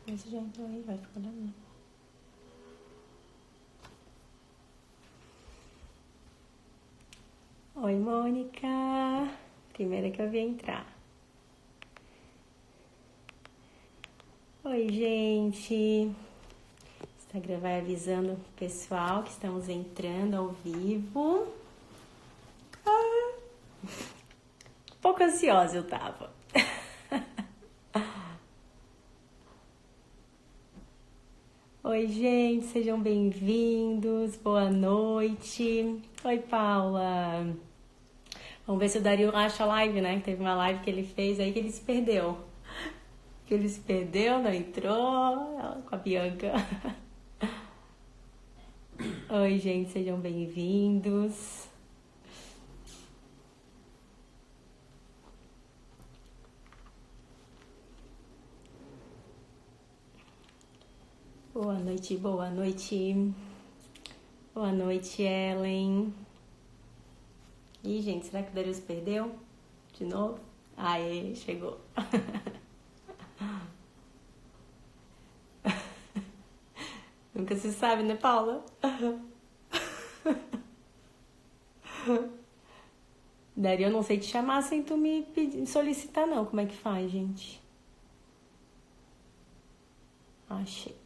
Esse já entrou aí, vai ficar olhando. Oi, Mônica. Primeira que eu vi entrar. Oi, gente. O Instagram vai avisando o pessoal que estamos entrando ao vivo. Um pouco ansiosa eu tava. Oi, gente, sejam bem-vindos. Boa noite. Oi, Paula. Vamos ver se o Dario acha a live, né? Teve uma live que ele fez aí que ele se perdeu. Não entrou com a Bianca. Oi, gente, sejam bem-vindos. Boa noite, boa noite. Boa noite, Ellen. Ih, gente, será que o Dario se perdeu? De novo? Aê, chegou. Nunca se sabe, né, Paula? Dario, eu não sei te chamar sem tu me solicitar, não. Como é que faz, gente? Achei.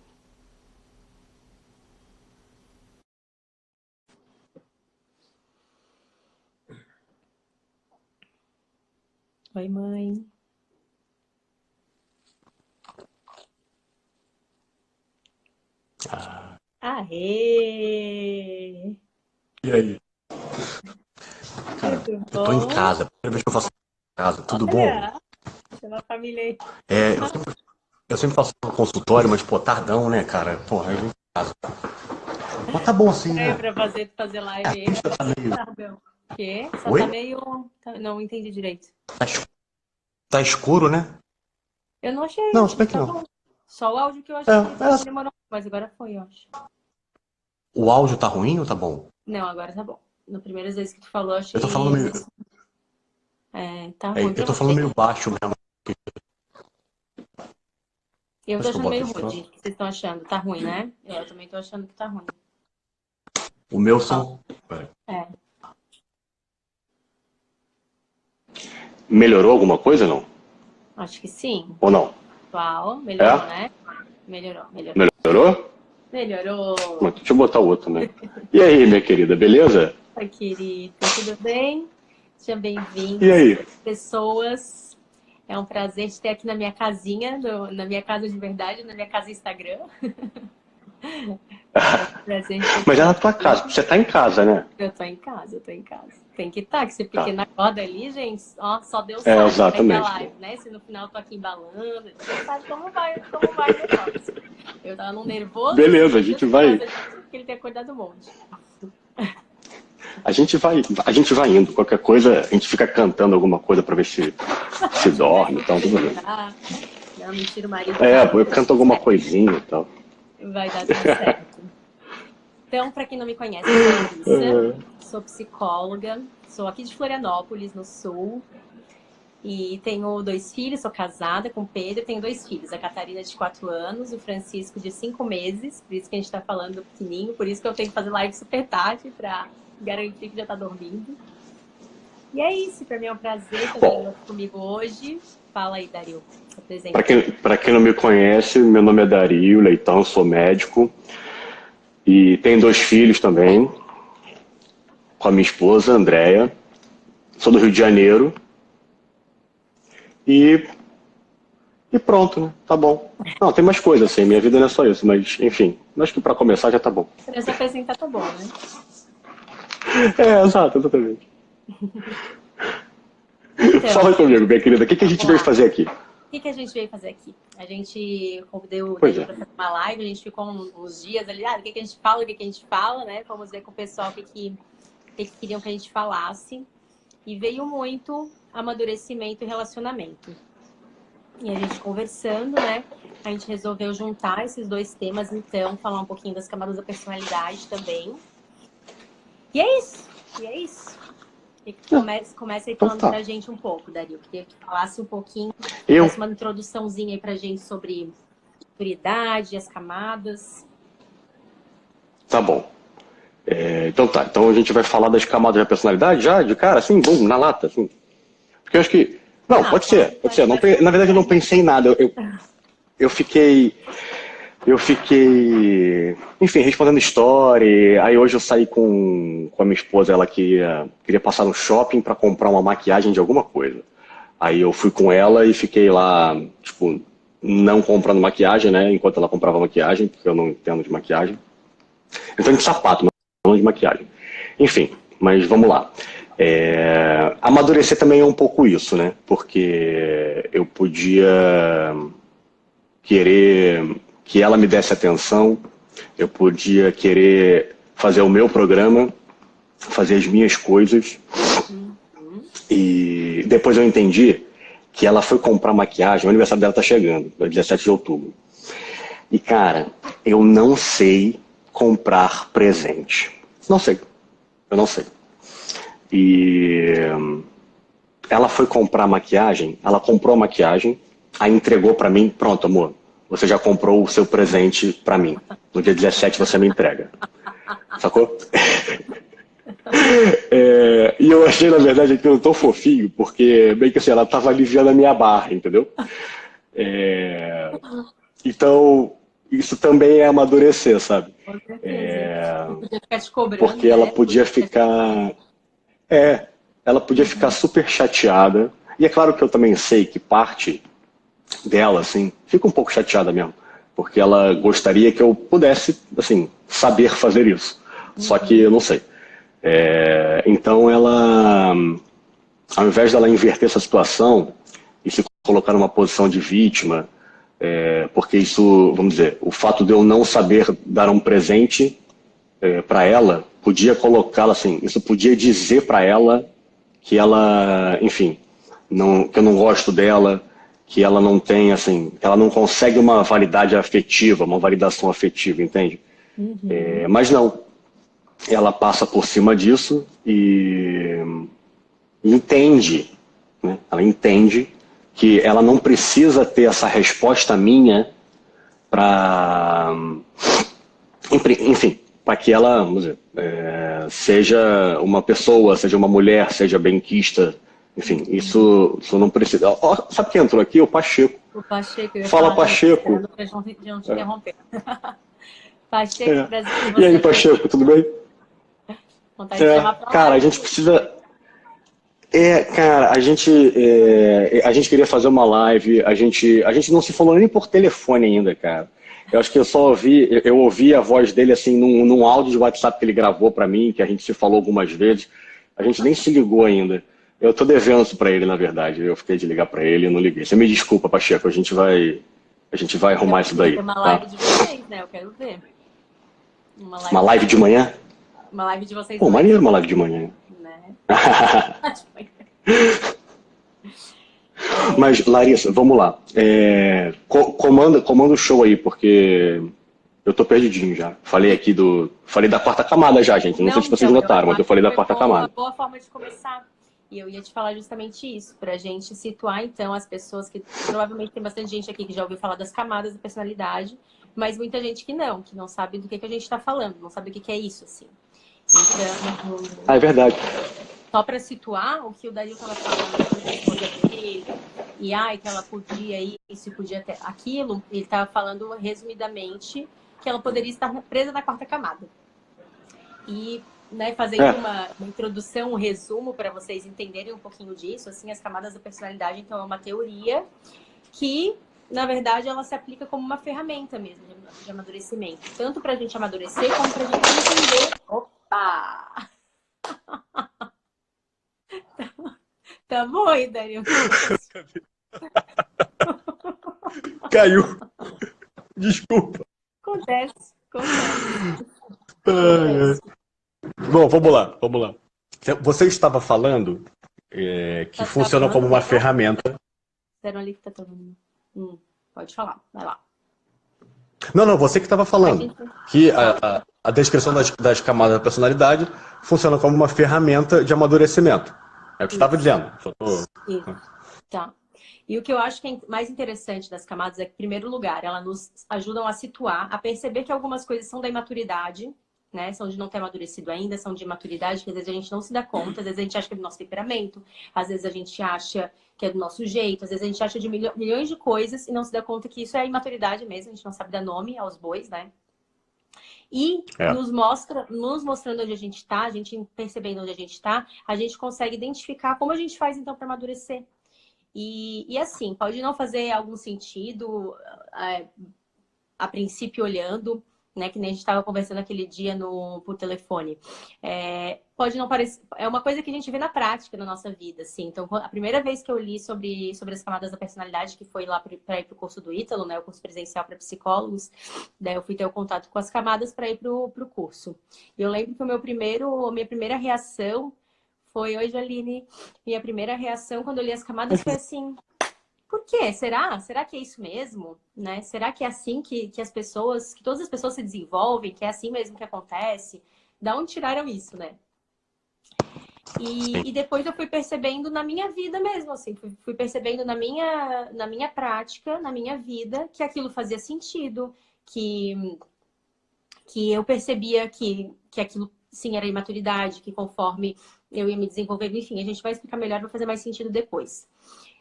Oi, mãe. Aê! E aí? Cara, Tudo eu tô em bom? casa. Primeira vez que eu faço em casa. Tudo bom? Olha, chama a família aí. É, eu sempre faço no consultório, mas, pô, tardão, né, cara? Porra, eu vim em casa. Mas tá bom assim, Aí né? pra fazer É, a live aí, pista tá meio... tardão. O quê? Só tá Oi? meio... Não entendi direito. Tá, tá escuro, né? Eu não achei, Não, se achei bem que que tá não. bom. Só o áudio que eu É, achei que é, demorou, mas agora foi, eu acho. o áudio tá ruim ou tá bom? Não, agora tá bom. Na primeira vez que tu falou, Eu tô falando achei... meio... tá ruim eu pra tô falando você. meio baixo mesmo. Eu tô Acho que eu achando boto meio esse ruim. O troço. que vocês estão achando? Tá ruim, né? Eu também tô achando que tá ruim. O meu Ó, som... Pera. é. Melhorou alguma coisa, não? Acho que sim. Ou não? Uau, melhorou, É? né? Melhorou. Melhorou? Melhorou. Deixa eu botar o outro também. E aí, minha querida, beleza? Oi, querida, tudo bem? Sejam E bem-vindos, aí? pessoas. É um prazer te ter aqui na minha casinha, na minha casa de verdade, na minha casa Instagram. É um prazer ter Mas você é na tua aqui. casa, você tá em casa, né? Eu tô em casa. Tem que estar, que se Tá. pequena corda ali, gente, ó, só Deus É, sabe como é que é a exatamente. live, né? Se no final eu tô aqui embalando, Deus sabe como vai o negócio. Eu tava num nervoso, Beleza, se Deus tivesse que ele ter acordado um monte. a gente vai indo. Qualquer coisa, a gente fica cantando alguma coisa pra ver se Deixa eu ver dorme se e tal, tudo bem. terminar. Não, mentira, o marido É, tá eu canto tudo alguma certo. coisinha e tal. Vai dar tudo certo. Então, para quem não me conhece, eu sou a Larissa, sou psicóloga, sou aqui de Florianópolis, no Sul, e tenho 2 filhos, sou casada com o Pedro, tenho 2 filhos, a Catarina de 4 anos, o Francisco de 5 meses, por isso que a gente está falando do pequenininho, por isso que eu tenho que fazer live super tarde para garantir que já está dormindo. E é isso, para mim é um prazer ter o Dario Bom, aqui comigo hoje. Fala aí, Dario, se pra apresenta. quem, pra quem não me conhece, meu nome é Dario Leitão, sou médico e tenho 2 filhos também, com a minha esposa, Andréia. Sou do Rio de Janeiro e, e pronto, né? Tá bom. Não, tem mais coisas assim, minha vida não é só isso, mas enfim, acho que pra começar já tá bom. Para se apresentar, tá bom, né? É, exato, exatamente. Então, Fala comigo, minha querida, o que a gente vamos veio lá. fazer aqui? O que a gente veio fazer aqui? A gente convidou o Pois Dario é. para fazer uma live, a gente ficou uns dias ali, o que a gente fala, o que a gente fala, né? Vamos ver com o pessoal o que queriam que a gente falasse. E veio muito amadurecimento e relacionamento. E a gente conversando, né? A gente resolveu juntar esses 2 temas, então, falar um pouquinho das camadas da personalidade também. E é isso. E tu começa aí Então falando tá. pra gente um pouco, Dario. Queria que tu falasse um pouquinho, Eu? desse uma introduçãozinha aí pra gente sobre maturidade, as camadas. Tá bom. Então tá. Então a gente vai falar das camadas da personalidade já, de cara, assim, bum, na lata, assim. Porque eu acho que... Não, pode ser. Na verdade, eu não pensei em nada. Eu fiquei, enfim, respondendo história. Aí hoje eu saí com a minha esposa, ela queria passar no shopping para comprar uma maquiagem de alguma coisa. Aí eu fui com ela e fiquei lá, tipo, não comprando maquiagem, né, enquanto ela comprava maquiagem, porque eu não entendo de maquiagem. Eu entendo de sapato, mas não de maquiagem. Enfim, mas vamos lá. Amadurecer também é um pouco isso, né, porque eu podia querer que ela me desse atenção, eu podia querer fazer o meu programa, fazer as minhas coisas. E depois eu entendi que ela foi comprar maquiagem, o aniversário dela tá chegando, é 17 de outubro. E cara, eu não sei comprar presente. Não sei. Eu não sei. E ela foi comprar maquiagem, ela comprou a maquiagem, aí entregou pra mim, pronto, amor, você já comprou o seu presente pra mim. No dia 17 você me entrega. Sacou? E eu achei, na verdade, aquilo tão fofinho, porque meio que assim, ela tava aliviando a minha barra, entendeu? Então, isso também é amadurecer, sabe? Podia ficar te cobrando, porque ela podia ficar... ela podia ficar super chateada. E é claro que eu também sei que parte dela, assim, fica um pouco chateada mesmo, porque ela gostaria que eu pudesse, assim, saber fazer isso. Só que eu não sei. Então ela, ao invés dela inverter essa situação e se colocar numa posição de vítima, porque isso, vamos dizer, o fato de eu não saber dar um presente para ela, podia colocá-la assim, isso podia dizer para ela que ela, enfim, que eu não gosto dela, que ela não tem, assim, que ela não consegue uma validade afetiva, uma validação afetiva, entende? Mas não, ela passa por cima disso e entende, né? Ela entende que ela não precisa ter essa resposta minha para, enfim, para que ela, vamos dizer, seja uma pessoa, seja uma mulher, seja benquista. Enfim, isso não precisa. Sabe quem entrou aqui? O Pacheco. O Pacheco. Fala, Pacheco. Para não te interromper. Pacheco, Brasil. E aí, Pacheco, tudo bem? Vontade de chamar pra cara, lá. a gente precisa... cara, a gente queria fazer uma live, a gente não se falou nem por telefone ainda, cara. Eu acho que eu ouvi a voz dele assim num áudio de WhatsApp que ele gravou pra mim, que a gente se falou algumas vezes. A gente nem se ligou ainda. Eu tô devendo isso pra ele, na verdade. Eu fiquei de ligar pra ele e não liguei. Você me desculpa, Pacheco, a gente vai arrumar isso daí. Uma live de vocês, né? Eu quero ver. Uma live de manhã? Uma live de vocês. Pô, maneiro uma live de manhã. Né? Mas, Larissa, vamos lá. Comanda o show aí, porque eu tô perdidinho já. Falei da quarta camada já, gente. Não sei se vocês notaram, mas eu falei da quarta camada. Uma boa forma de começar. E eu ia te falar justamente isso, pra gente situar, então, as pessoas que... Provavelmente tem bastante gente aqui que já ouviu falar das camadas da personalidade, mas muita gente que não sabe do que a gente tá falando, não sabe o que é isso, assim. Então... é verdade. Só para situar o que o Dario estava falando da esposa dele, e que ela podia isso, podia ter aquilo, ele estava falando resumidamente que ela poderia estar presa na quarta camada. E, né, fazendo uma introdução, um resumo para vocês entenderem um pouquinho disso, assim, as camadas da personalidade, então, é uma teoria que, na verdade, ela se aplica como uma ferramenta mesmo de amadurecimento. Tanto para a gente amadurecer, como para a gente entender... Opa! Tá bom aí, Dario? Caiu. Desculpa. Acontece. Bom, vamos lá. Você estava falando que funciona como uma ferramenta. Ali que tá todo mundo. Pode falar, vai lá. Não, você que estava falando. Que a descrição das camadas da personalidade funciona como uma ferramenta de amadurecimento. É o que você estava dizendo. Isso. Tá. E o que eu acho que é mais interessante das camadas é que, em primeiro lugar, elas nos ajudam a situar, a perceber que algumas coisas são da imaturidade, né? São de não ter amadurecido ainda, são de imaturidade, que às vezes a gente não se dá conta, às vezes a gente acha que é do nosso temperamento, às vezes a gente acha que é do nosso jeito, às vezes a gente acha de milhões de coisas e não se dá conta que isso é imaturidade mesmo, a gente não sabe dar nome aos bois, né? E nos mostrando onde a gente está, a gente percebendo onde a gente está, a gente consegue identificar como a gente faz então para amadurecer. E assim, pode não fazer algum sentido a princípio olhando, né? Que nem a gente estava conversando aquele dia por telefone. Pode não parecer. É uma coisa que a gente vê na prática na nossa vida, assim. Então, a primeira vez que eu li sobre as camadas da personalidade, que foi lá para ir para o curso do Ítalo, né? O curso presencial para psicólogos, daí eu fui ter o contato com as camadas para ir para o curso. E eu lembro que minha primeira reação foi: oi, Jaline. Minha primeira reação quando eu li as camadas foi assim: por quê? Será? Será que é isso mesmo? Né? Será que é assim que todas as pessoas se desenvolvem? Que é assim mesmo que acontece? Da onde tiraram isso, né? E depois eu fui percebendo na minha vida mesmo, assim, fui percebendo na minha prática, na minha vida, que aquilo fazia sentido, que eu percebia que aquilo sim era imaturidade, que conforme eu ia me desenvolvendo, enfim, a gente vai explicar melhor, vai fazer mais sentido depois.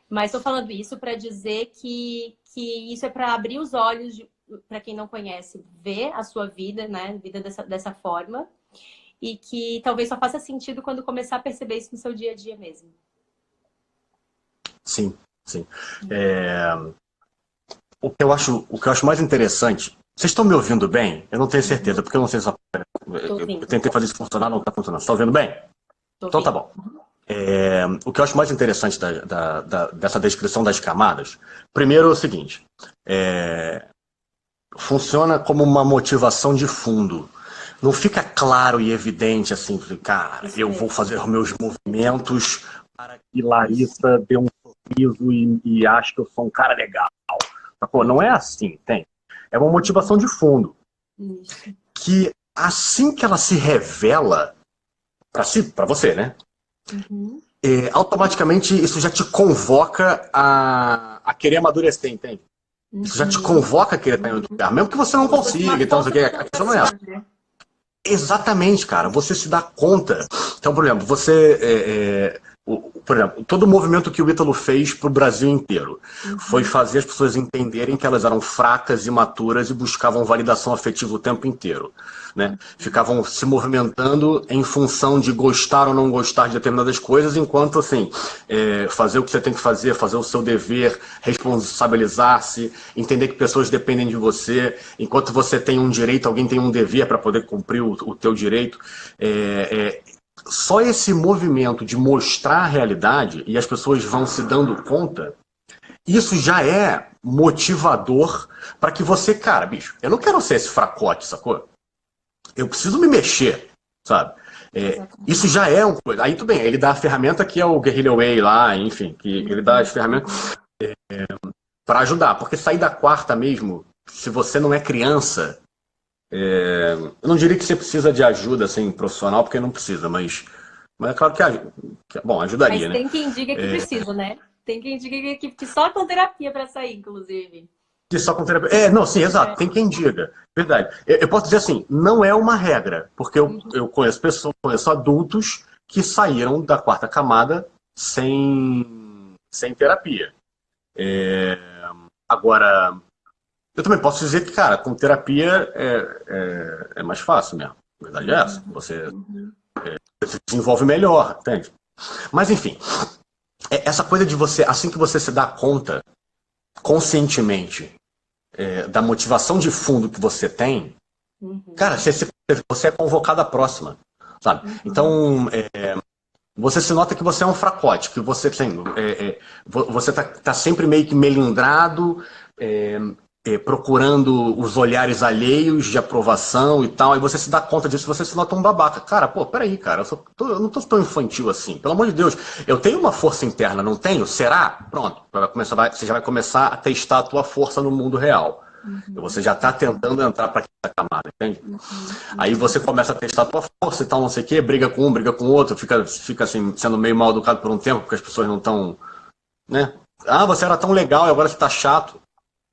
Mas estou falando isso para dizer que isso é para abrir os olhos para quem não conhece, ver a sua vida, né? Vida dessa forma. E que talvez só faça sentido quando começar a perceber isso no seu dia a dia mesmo. Sim, sim. O que eu acho mais interessante... Vocês estão me ouvindo bem? Eu não tenho certeza, porque eu não sei se... Eu tentei fazer isso funcionar, não está funcionando. Vocês estão ouvindo bem? Então tá bom. O que eu acho mais interessante dessa descrição das camadas, primeiro é o seguinte, funciona como uma motivação de fundo. Não fica claro e evidente assim, cara, eu vou fazer os meus movimentos para que Larissa dê um sorriso e ache que eu sou um cara legal. Pô, não é assim, tem. É uma motivação de fundo. Que assim que ela se revela para você, né? Uhum. Automaticamente isso já te convoca a querer amadurecer, entende? Uhum. Isso já te convoca a querer estar em outro lugar, mesmo que você não consiga, então a questão não é essa. Exatamente, cara, você se dá conta. Então, por exemplo, por exemplo, todo o movimento que o Ítalo fez para o Brasil inteiro foi fazer as pessoas entenderem que elas eram fracas, imaturas e buscavam validação afetiva o tempo inteiro. Né? Ficavam se movimentando em função de gostar ou não gostar de determinadas coisas, enquanto assim, fazer o que você tem que fazer o seu dever, responsabilizar-se, entender que pessoas dependem de você, enquanto você tem um direito, alguém tem um dever para poder cumprir o teu direito. Só esse movimento de mostrar a realidade e as pessoas vão se dando conta, isso já é motivador para que você, cara, bicho, eu não quero ser esse fracote, sacou? Eu preciso me mexer, sabe? Isso já é um coisa. Aí tudo bem, ele dá a ferramenta que é o Guerrilla Way lá, enfim, que ele dá as ferramentas para ajudar. Porque sair da quarta mesmo, se você não é criança, eu não diria que você precisa de ajuda assim, profissional, porque não precisa, mas é claro que bom, ajudaria, mas tem quem diga que precisa, né? Tem quem diga que só com terapia para sair, inclusive. Só com terapia. Não, sim, exato. Tem quem diga. Verdade. Eu posso dizer assim, não é uma regra, porque eu conheço pessoas, conheço adultos que saíram da quarta camada sem terapia. Agora, eu também posso dizer que, cara, com terapia é mais fácil mesmo. A verdade é essa. Você se desenvolve melhor, entende? Mas, enfim, essa coisa de você, assim que você se dá conta, conscientemente, da motivação de fundo que você tem, cara, você é convocado à próxima, sabe? Então, você se nota que você é um fracote, que você você tá sempre meio que melindrado, procurando os olhares alheios de aprovação e tal, e você se dá conta disso, você se nota um babaca. Cara, pô, peraí, cara, eu não tô tão infantil assim, pelo amor de Deus. Eu tenho uma força interna, não tenho? Será? Pronto, você já vai começar a testar a tua força no mundo real. Você já tá tentando entrar para aquela camada, entende? Aí você começa a testar a tua força e tal, não sei o quê, briga com um, briga com o outro, fica assim, sendo meio mal educado por um tempo, porque as pessoas não estão, né, Ah, você era tão legal e agora você tá chato.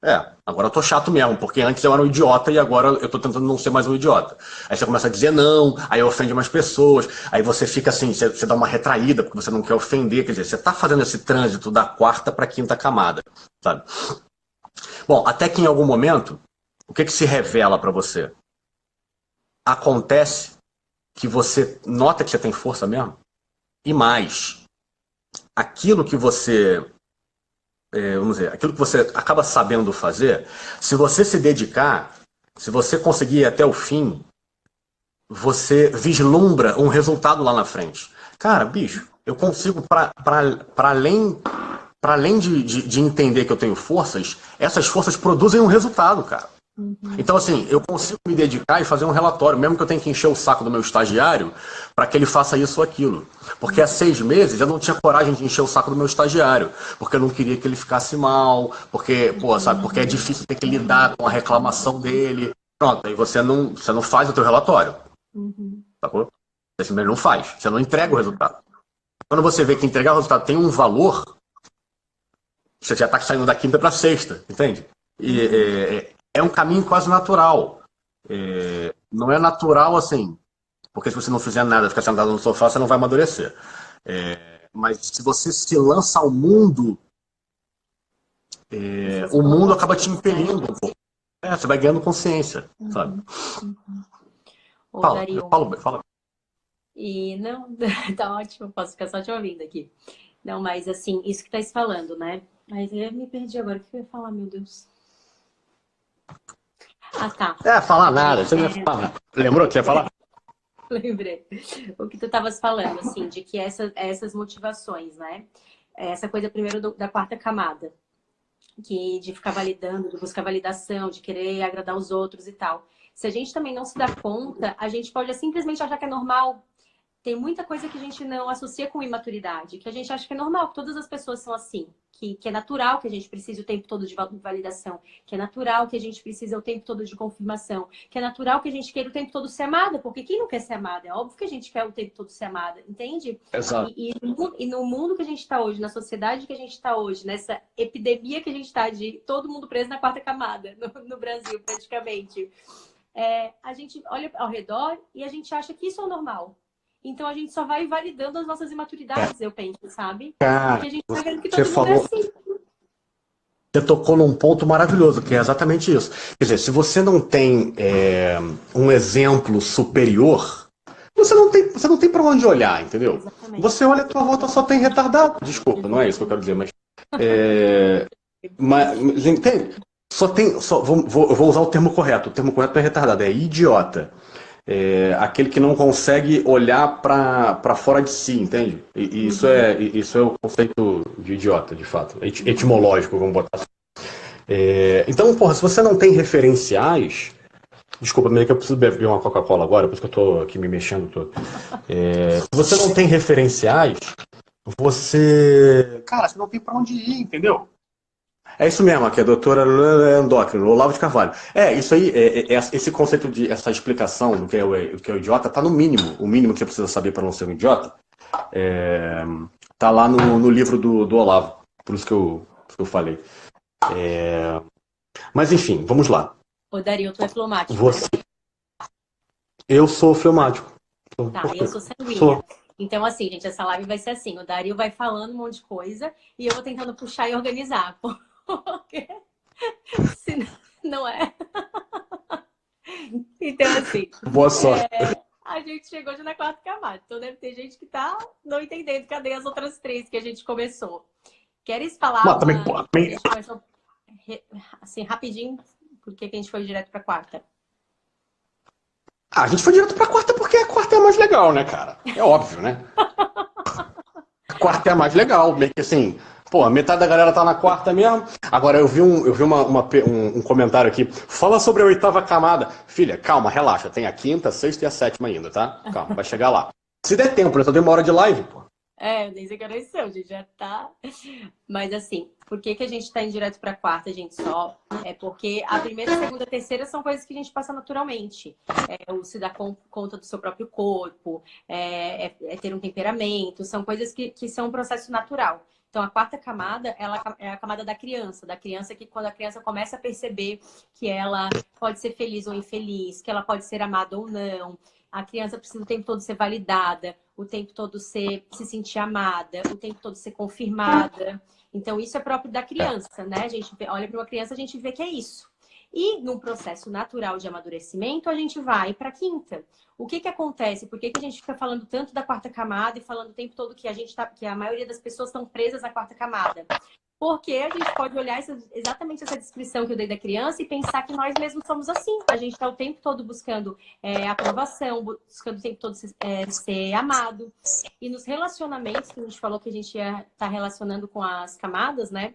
É, agora eu tô chato mesmo, porque antes eu era um idiota e agora eu tô tentando não ser mais um idiota. Aí você começa a dizer não, aí ofende mais pessoas, aí você fica assim, você dá uma retraída porque você não quer ofender, quer dizer, você tá fazendo esse trânsito da quarta para quinta camada, sabe? Bom, até que em algum momento, o que que se revela para você? Acontece que você nota que você tem força mesmo, e mais, aquilo que você vamos dizer, aquilo que você acaba sabendo fazer, se você se dedicar, se você conseguir ir até o fim, você vislumbra um resultado lá na frente. Cara, bicho, eu consigo, para além de entender que eu tenho forças, essas forças produzem um resultado, cara. Uhum. Então, assim, eu consigo me dedicar e fazer um relatório, mesmo que eu tenha que encher o saco do meu estagiário para que ele faça isso ou aquilo. Porque há 6 meses eu não tinha coragem de encher o saco do meu estagiário, porque eu não queria que ele ficasse mal, porque, pô, sabe, porque é difícil ter que lidar com a reclamação dele. Pronto, aí você não faz o teu relatório, Uhum. sacou? Você simplesmente não faz, você não entrega o resultado. Quando você vê que entregar o resultado tem um valor, você já está saindo da quinta para sexta, entende? E é um caminho quase natural. Não é natural assim, porque se você não fizer nada, ficar sentado no sofá, você não vai amadurecer. Mas se você se lança ao mundo, Você o ganha mundo acaba te consciência, né? impelindo um pouco. Você vai ganhando consciência, sabe? Uhum. Uhum. Ô, Fala, eu Dario, falo, fala. e não, tá ótimo, posso ficar só te ouvindo aqui. Não, mas assim, isso que tá se falando, né? Mas eu me perdi agora, o que eu ia falar, meu Deus? Ah, tá. Falar nada, você não ia É, falar nada. Lembrou que você ia falar? lembrei. O que tu estavas falando, assim, de que essas motivações, né? Essa coisa primeiro da quarta camada, que de ficar validando, de buscar validação, de querer agradar os outros e tal. Se a gente também não se dá conta, a gente pode simplesmente achar que é normal. Tem muita coisa que a gente não associa com imaturidade, que a gente acha que é normal, que todas as pessoas são assim, que é natural que a gente precise o tempo todo de validação, que é natural que a gente precisa o tempo todo de confirmação, que é natural que a gente queira o tempo todo ser amada, porque quem não quer ser amada? É óbvio que a gente quer o tempo todo ser amada, entende? Exato. E no mundo que a gente está hoje, na sociedade que a gente está hoje, nessa epidemia que a gente está de todo mundo preso na quarta camada, no Brasil, praticamente, a gente olha ao redor e a gente acha que isso é o normal. Então a gente só vai validando as nossas imaturidades, eu penso, sabe? Cara, Porque a gente tá vendo que você todo mundo é falou, assim. você tocou num ponto maravilhoso, que é exatamente isso. Quer dizer, se você não tem um exemplo superior, você não tem para onde olhar, entendeu? Exatamente. Você olha a tua volta, só tem retardado. Desculpa, não é isso que eu quero dizer, mas entende? Eu vou usar o termo correto. O termo correto é retardado, é idiota. Aquele que não consegue olhar para fora de si, entende? E isso é o conceito de idiota, de fato. Etimológico, vamos botar assim. Então, porra, se você não tem referenciais. Desculpa, meio que eu preciso beber uma Coca-Cola agora, por isso que eu tô aqui me mexendo todo. Se você não tem referenciais, você. Cara, você não tem pra onde ir, entendeu? É isso mesmo, aqui, a doutora endócrino, Olavo de Carvalho. Isso aí, esse conceito de, essa explicação do que é o idiota, tá no mínimo, o mínimo que você precisa saber para não ser um idiota, tá lá no livro do Olavo, por isso que eu falei. Mas enfim, vamos lá. Ô, Dario, tu é fleumático, né? Você, eu sou fleumático. Tá, eu sou Sou. sanguínea. Então, assim, gente, essa live vai ser assim: o Dario vai falando um monte de coisa e eu vou tentando puxar e organizar. Porque senão, não é? Então, assim, Boa sorte. a gente chegou já na quarta camada. Então, deve ter gente que tá não entendendo cadê as outras três que a gente começou. Queres falar Mas também, uma. pô, A gente começou assim, rapidinho, porque a gente foi direto pra quarta. a gente foi direto pra quarta porque a quarta é a mais legal, né, cara? É óbvio, né? A quarta é a mais legal, meio que assim, pô, metade da galera tá na quarta mesmo. Agora eu vi um comentário aqui. Fala sobre a oitava camada. Filha, calma, relaxa. Tem a quinta, a sexta e a sétima ainda, tá? Calma, vai chegar lá. Se der tempo, né? Só tem 1 hora de live, pô. Eu nem sei que horas são, a gente já tá. Mas assim, por que a gente tá indo direto pra quarta, gente, só? É porque a primeira, segunda, terceira são coisas que a gente passa naturalmente. O se dar conta do seu próprio corpo, ter um temperamento, são coisas que são um processo natural. Então, a quarta camada, ela é a camada da criança que quando a criança começa a perceber que ela pode ser feliz ou infeliz, que ela pode ser amada ou não. A criança precisa o tempo todo ser validada, o tempo todo se sentir amada, o tempo todo ser confirmada. Então, isso é próprio da criança, né? A gente olha para uma criança, a gente vê que é isso. E num processo natural de amadurecimento, a gente vai para a quinta. O que acontece? Por que a gente fica falando tanto da quarta camada e falando o tempo todo que que a maioria das pessoas estão presas à quarta camada? Porque a gente pode olhar exatamente essa descrição que eu dei da criança e pensar que nós mesmos somos assim. A gente está o tempo todo buscando aprovação, buscando o tempo todo ser amado. E nos relacionamentos, que a gente falou que a gente está relacionando com as camadas, né?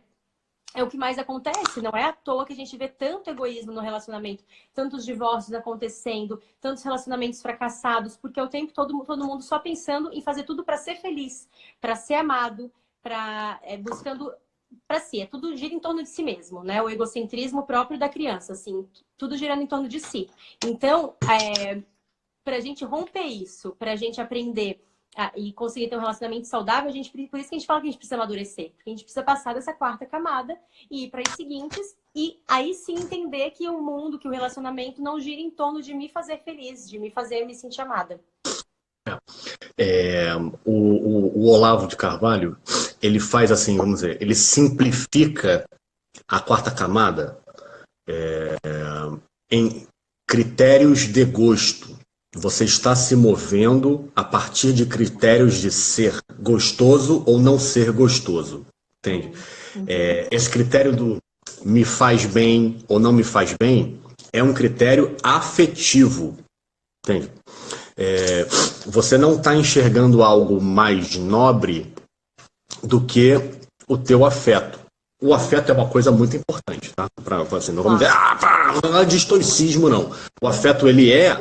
É o que mais acontece, não é à toa que a gente vê tanto egoísmo no relacionamento, tantos divórcios acontecendo, tantos relacionamentos fracassados, porque o tempo todo mundo só pensando em fazer tudo para ser feliz, para ser amado, buscando para si. Tudo gira em torno de si mesmo, né? O egocentrismo próprio da criança, assim, tudo girando em torno de si. Então, para a gente romper isso, para a gente aprender e conseguir ter um relacionamento saudável, por isso que a gente fala que a gente precisa amadurecer. Porque a gente precisa passar dessa quarta camada e ir para as seguintes. E aí sim entender que o mundo, que o relacionamento não gira em torno de me fazer feliz, de me fazer me sentir amada. O Olavo de Carvalho, ele faz assim, vamos dizer, ele simplifica a quarta camada em critérios de gosto. Você está se movendo a partir de critérios de ser gostoso ou não ser gostoso. Entende? Esse critério do me faz bem ou não me faz bem é um critério afetivo. Entende? Você não está enxergando algo mais nobre do que o teu afeto. O afeto é uma coisa muito importante, tá? Assim, não vamos dizer, não é de estoicismo, não. O afeto, ele é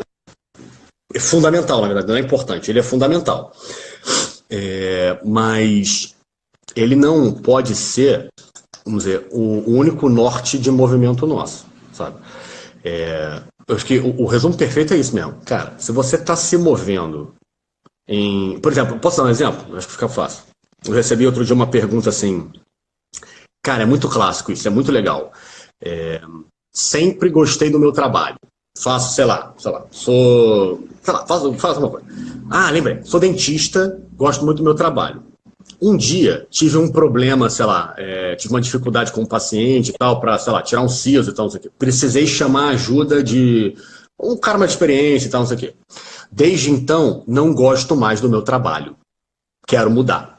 fundamental, na verdade, não é importante, ele é fundamental. Mas ele não pode ser, vamos dizer, o único norte de movimento nosso, sabe? Eu acho que o resumo perfeito é isso mesmo. Cara, se você está se movendo em... Por exemplo, posso dar um exemplo? Acho que fica fácil. Eu recebi outro dia uma pergunta assim, cara, é muito clássico isso, é muito legal. Sempre gostei do meu trabalho. Faço, sei lá, faço uma coisa. Lembrei, sou dentista, gosto muito do meu trabalho. Um dia tive um problema, tive uma dificuldade com um paciente e tal, para, tirar um siso e tal, não sei o quê. Precisei chamar a ajuda de um cara mais experiente e tal, não sei o quê. Desde então, não gosto mais do meu trabalho. Quero mudar.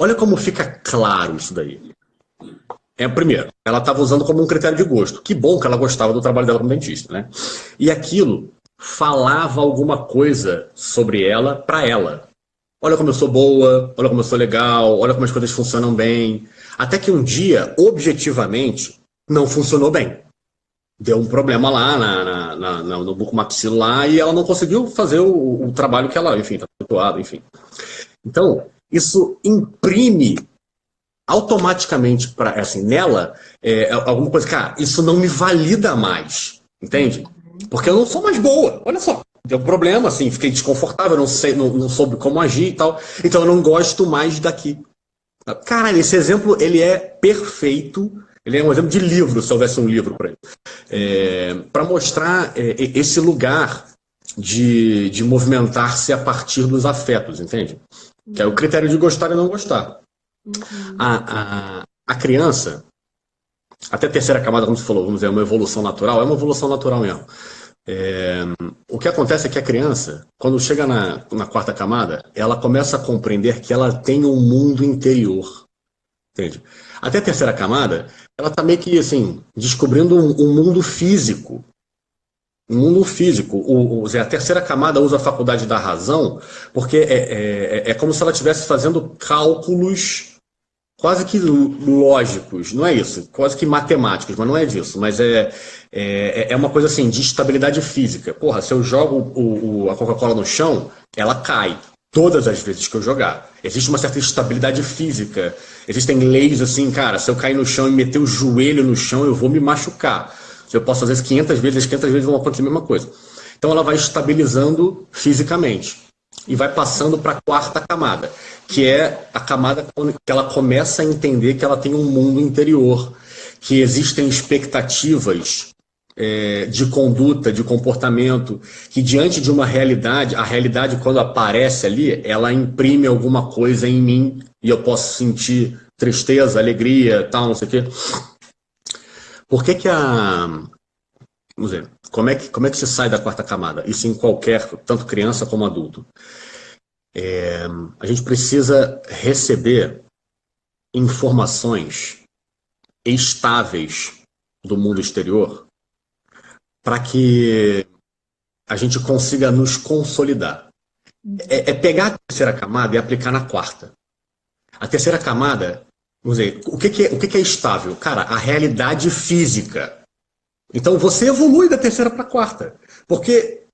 Olha como fica claro isso daí. Primeiro, ela estava usando como um critério de gosto. Que bom que ela gostava do trabalho dela como dentista, né? E aquilo falava alguma coisa sobre ela para ela. Olha como eu sou boa, olha como eu sou legal, olha como as coisas funcionam bem. Até que um dia, objetivamente, não funcionou bem. Deu um problema lá no bucomaxilo lá e ela não conseguiu fazer o trabalho que ela, enfim, está tatuado, enfim. Então, isso imprime automaticamente nela alguma coisa, cara, isso não me valida mais, entende? Porque eu não sou mais boa, olha só, deu problema, assim, fiquei desconfortável, não soube como agir e tal, então eu não gosto mais daqui. Caralho, esse exemplo, ele é perfeito, ele é um exemplo de livro, se houvesse um livro para ele, para mostrar esse lugar de movimentar-se a partir dos afetos, entende? Que é o critério de gostar e não gostar. A criança, até a terceira camada, como você falou, vamos dizer, é uma evolução natural, mesmo. O que acontece é que a criança, quando chega na quarta camada, ela começa a compreender que ela tem um mundo interior. Entende? Até a terceira camada, ela está meio que assim, descobrindo um mundo físico. Um mundo físico. A terceira camada usa a faculdade da razão, porque é como se ela estivesse fazendo cálculos quase que lógicos, não é isso, quase que matemáticos, mas não é disso, mas é uma coisa assim, de estabilidade física. Porra, se eu jogo a Coca-Cola no chão, ela cai, todas as vezes que eu jogar. Existe uma certa estabilidade física, existem leis assim, cara, se eu cair no chão e meter o joelho no chão, eu vou me machucar. Se eu posso fazer isso 500 vezes vão acontecer a mesma coisa. Então ela vai estabilizando fisicamente. e vai passando para a quarta camada, que é a camada que ela começa a entender que ela tem um mundo interior, que existem expectativas de conduta, de comportamento, que diante de uma realidade, a realidade quando aparece ali, ela imprime alguma coisa em mim e eu posso sentir tristeza, alegria, tal, não sei o quê. Por que vamos dizer, como é que se sai da quarta camada? Isso em qualquer, tanto criança como adulto. A gente precisa receber informações estáveis do mundo exterior para que a gente consiga nos consolidar. É pegar a terceira camada e aplicar na quarta. A terceira camada, vamos dizer, o que é estável? Cara, a realidade física. Então você evolui da terceira para a quarta. Porque,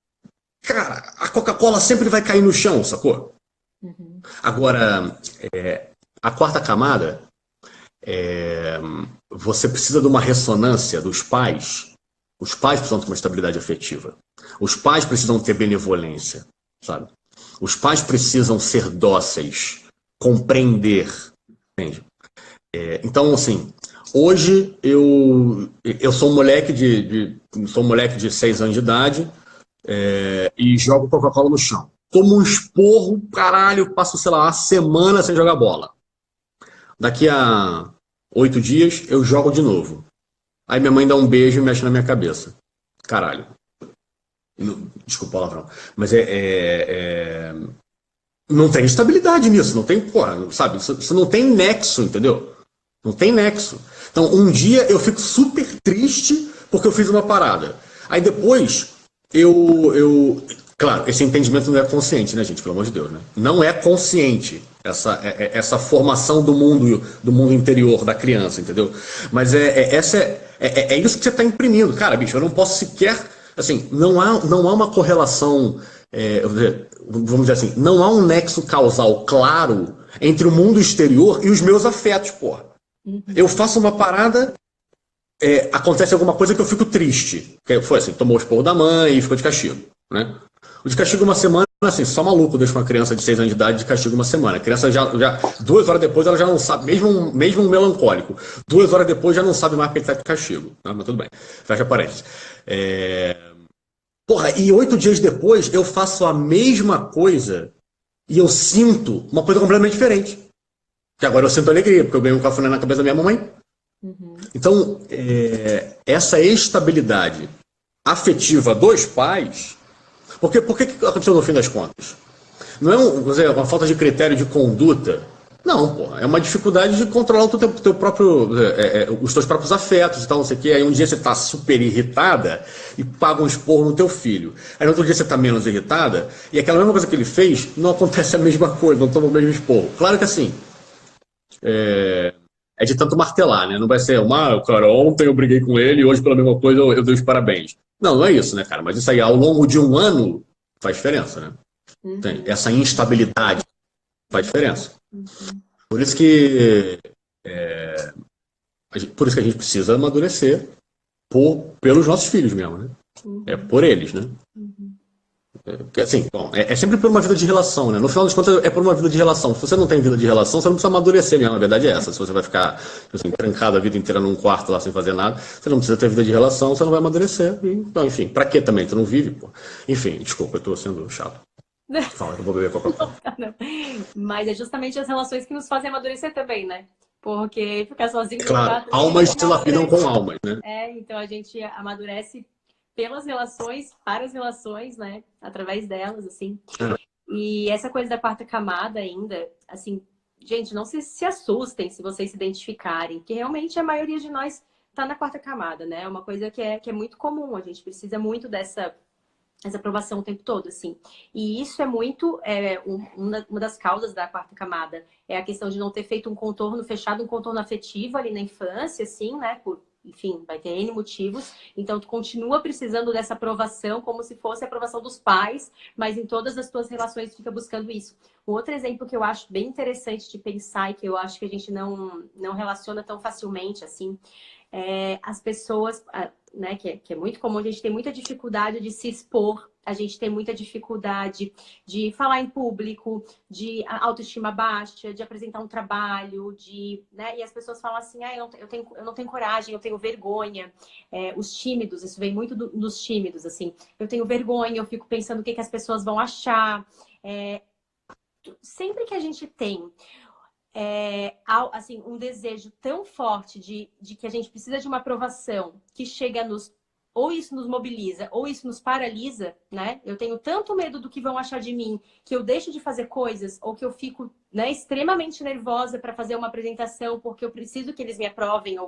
cara, a Coca-Cola sempre vai cair no chão, sacou? Uhum. Agora, a quarta camada, você precisa de uma ressonância dos pais. Os pais precisam ter uma estabilidade afetiva. Os pais precisam ter benevolência, sabe? Os pais precisam ser dóceis, compreender, entende? Então, assim, hoje eu sou um moleque de 6 anos de idade e jogo Coca-Cola no chão. Tomo um esporro, caralho, passo, sei lá, uma semana sem jogar bola. Daqui a 8 dias eu jogo de novo. Aí minha mãe dá um beijo e mexe na minha cabeça. Caralho. Desculpa o palavrão. Mas não tem estabilidade nisso. Não tem, porra, sabe? Isso não tem nexo, entendeu? Não tem nexo. Então, um dia eu fico super triste porque eu fiz uma parada. Aí depois, claro, esse entendimento não é consciente, né, gente? Pelo amor de Deus, né? Não é consciente essa formação do mundo interior da criança, entendeu? Mas é isso que você está imprimindo. Cara, bicho, eu não posso sequer... Assim, não há uma correlação... vamos dizer assim, não há um nexo causal claro entre o mundo exterior e os meus afetos, porra. Eu faço uma parada, acontece alguma coisa que eu fico triste. Que foi assim, tomou o esporro da mãe e ficou de castigo, né? O de castigo uma semana, assim, só maluco deixa uma criança de 6 anos de idade de castigo uma semana. A criança já 2 horas depois ela já não sabe, mesmo um melancólico, 2 horas depois já não sabe mais porque ele está de castigo. Né? Mas tudo bem, fecha parênteses. Porra, e 8 dias depois eu faço a mesma coisa e eu sinto uma coisa completamente diferente. Que agora eu sinto alegria, porque eu ganhei um cafuné na cabeça da minha mamãe. Uhum. Então, essa estabilidade afetiva dos pais... Por que aconteceu no fim das contas? Não é uma falta de critério de conduta. Não, porra, é uma dificuldade de controlar os teus próprios afetos e tal, não sei o quê. Aí um dia você está super irritada e paga um esporro no teu filho. Aí no outro dia você está menos irritada e aquela mesma coisa que ele fez, não acontece a mesma coisa, não toma o mesmo esporro. Claro que assim, é de tanto martelar, né? Não vai ser cara, ontem eu briguei com ele e hoje pela mesma coisa eu dei os parabéns. Não é isso, né, cara? Mas isso aí ao longo de um ano faz diferença, né? Uhum. Essa instabilidade faz diferença. Uhum. Por isso que a gente precisa amadurecer pelos nossos filhos mesmo, né? Uhum. Por eles, né? Uhum. Assim, bom, sempre por uma vida de relação, né? No final das contas, é por uma vida de relação. Se você não tem vida de relação, você não precisa amadurecer mesmo. A verdade é essa. Se você vai ficar assim, trancado a vida inteira num quarto lá sem fazer nada, você não precisa ter vida de relação, você não vai amadurecer. Então, enfim, pra que também? Tu não vive, pô. Enfim, desculpa, eu tô sendo chato. Fala, eu vou beber Coca-Cola. Mas é justamente as relações que nos fazem amadurecer também, né? Porque ficar sozinho... Claro, almas se lapidam com almas, né? Então a gente amadurece pelas relações, para as relações, né? Através delas, assim. E essa coisa da quarta camada ainda, assim, gente, não se assustem se vocês se identificarem, que realmente a maioria de nós tá na quarta camada, né? É uma coisa que é muito comum, a gente precisa muito dessa aprovação o tempo todo, assim. E isso é muito, uma das causas da quarta camada, é a questão de não ter feito um contorno fechado, um contorno afetivo ali na infância, assim, né? Enfim, vai ter N motivos. Então, tu continua precisando dessa aprovação como se fosse a aprovação dos pais, mas em todas as tuas relações tu fica buscando isso. Um outro exemplo que eu acho bem interessante de pensar e que eu acho que a gente não relaciona tão facilmente, assim, as pessoas, né, que é muito comum, a gente tem muita dificuldade de se expor, a gente tem muita dificuldade de falar em público, de autoestima baixa, de apresentar um trabalho, né, e as pessoas falam assim, eu não tenho coragem, eu tenho vergonha. Os tímidos, isso vem muito dos tímidos, assim, eu tenho vergonha, eu fico pensando o que as pessoas vão achar. Sempre que a gente tem assim, um desejo tão forte de que a gente precisa de uma aprovação que chega ou isso nos mobiliza, ou isso nos paralisa, né? Eu tenho tanto medo do que vão achar de mim, que eu deixo de fazer coisas, ou que eu fico, né, extremamente nervosa para fazer uma apresentação, porque eu preciso que eles me aprovem, ou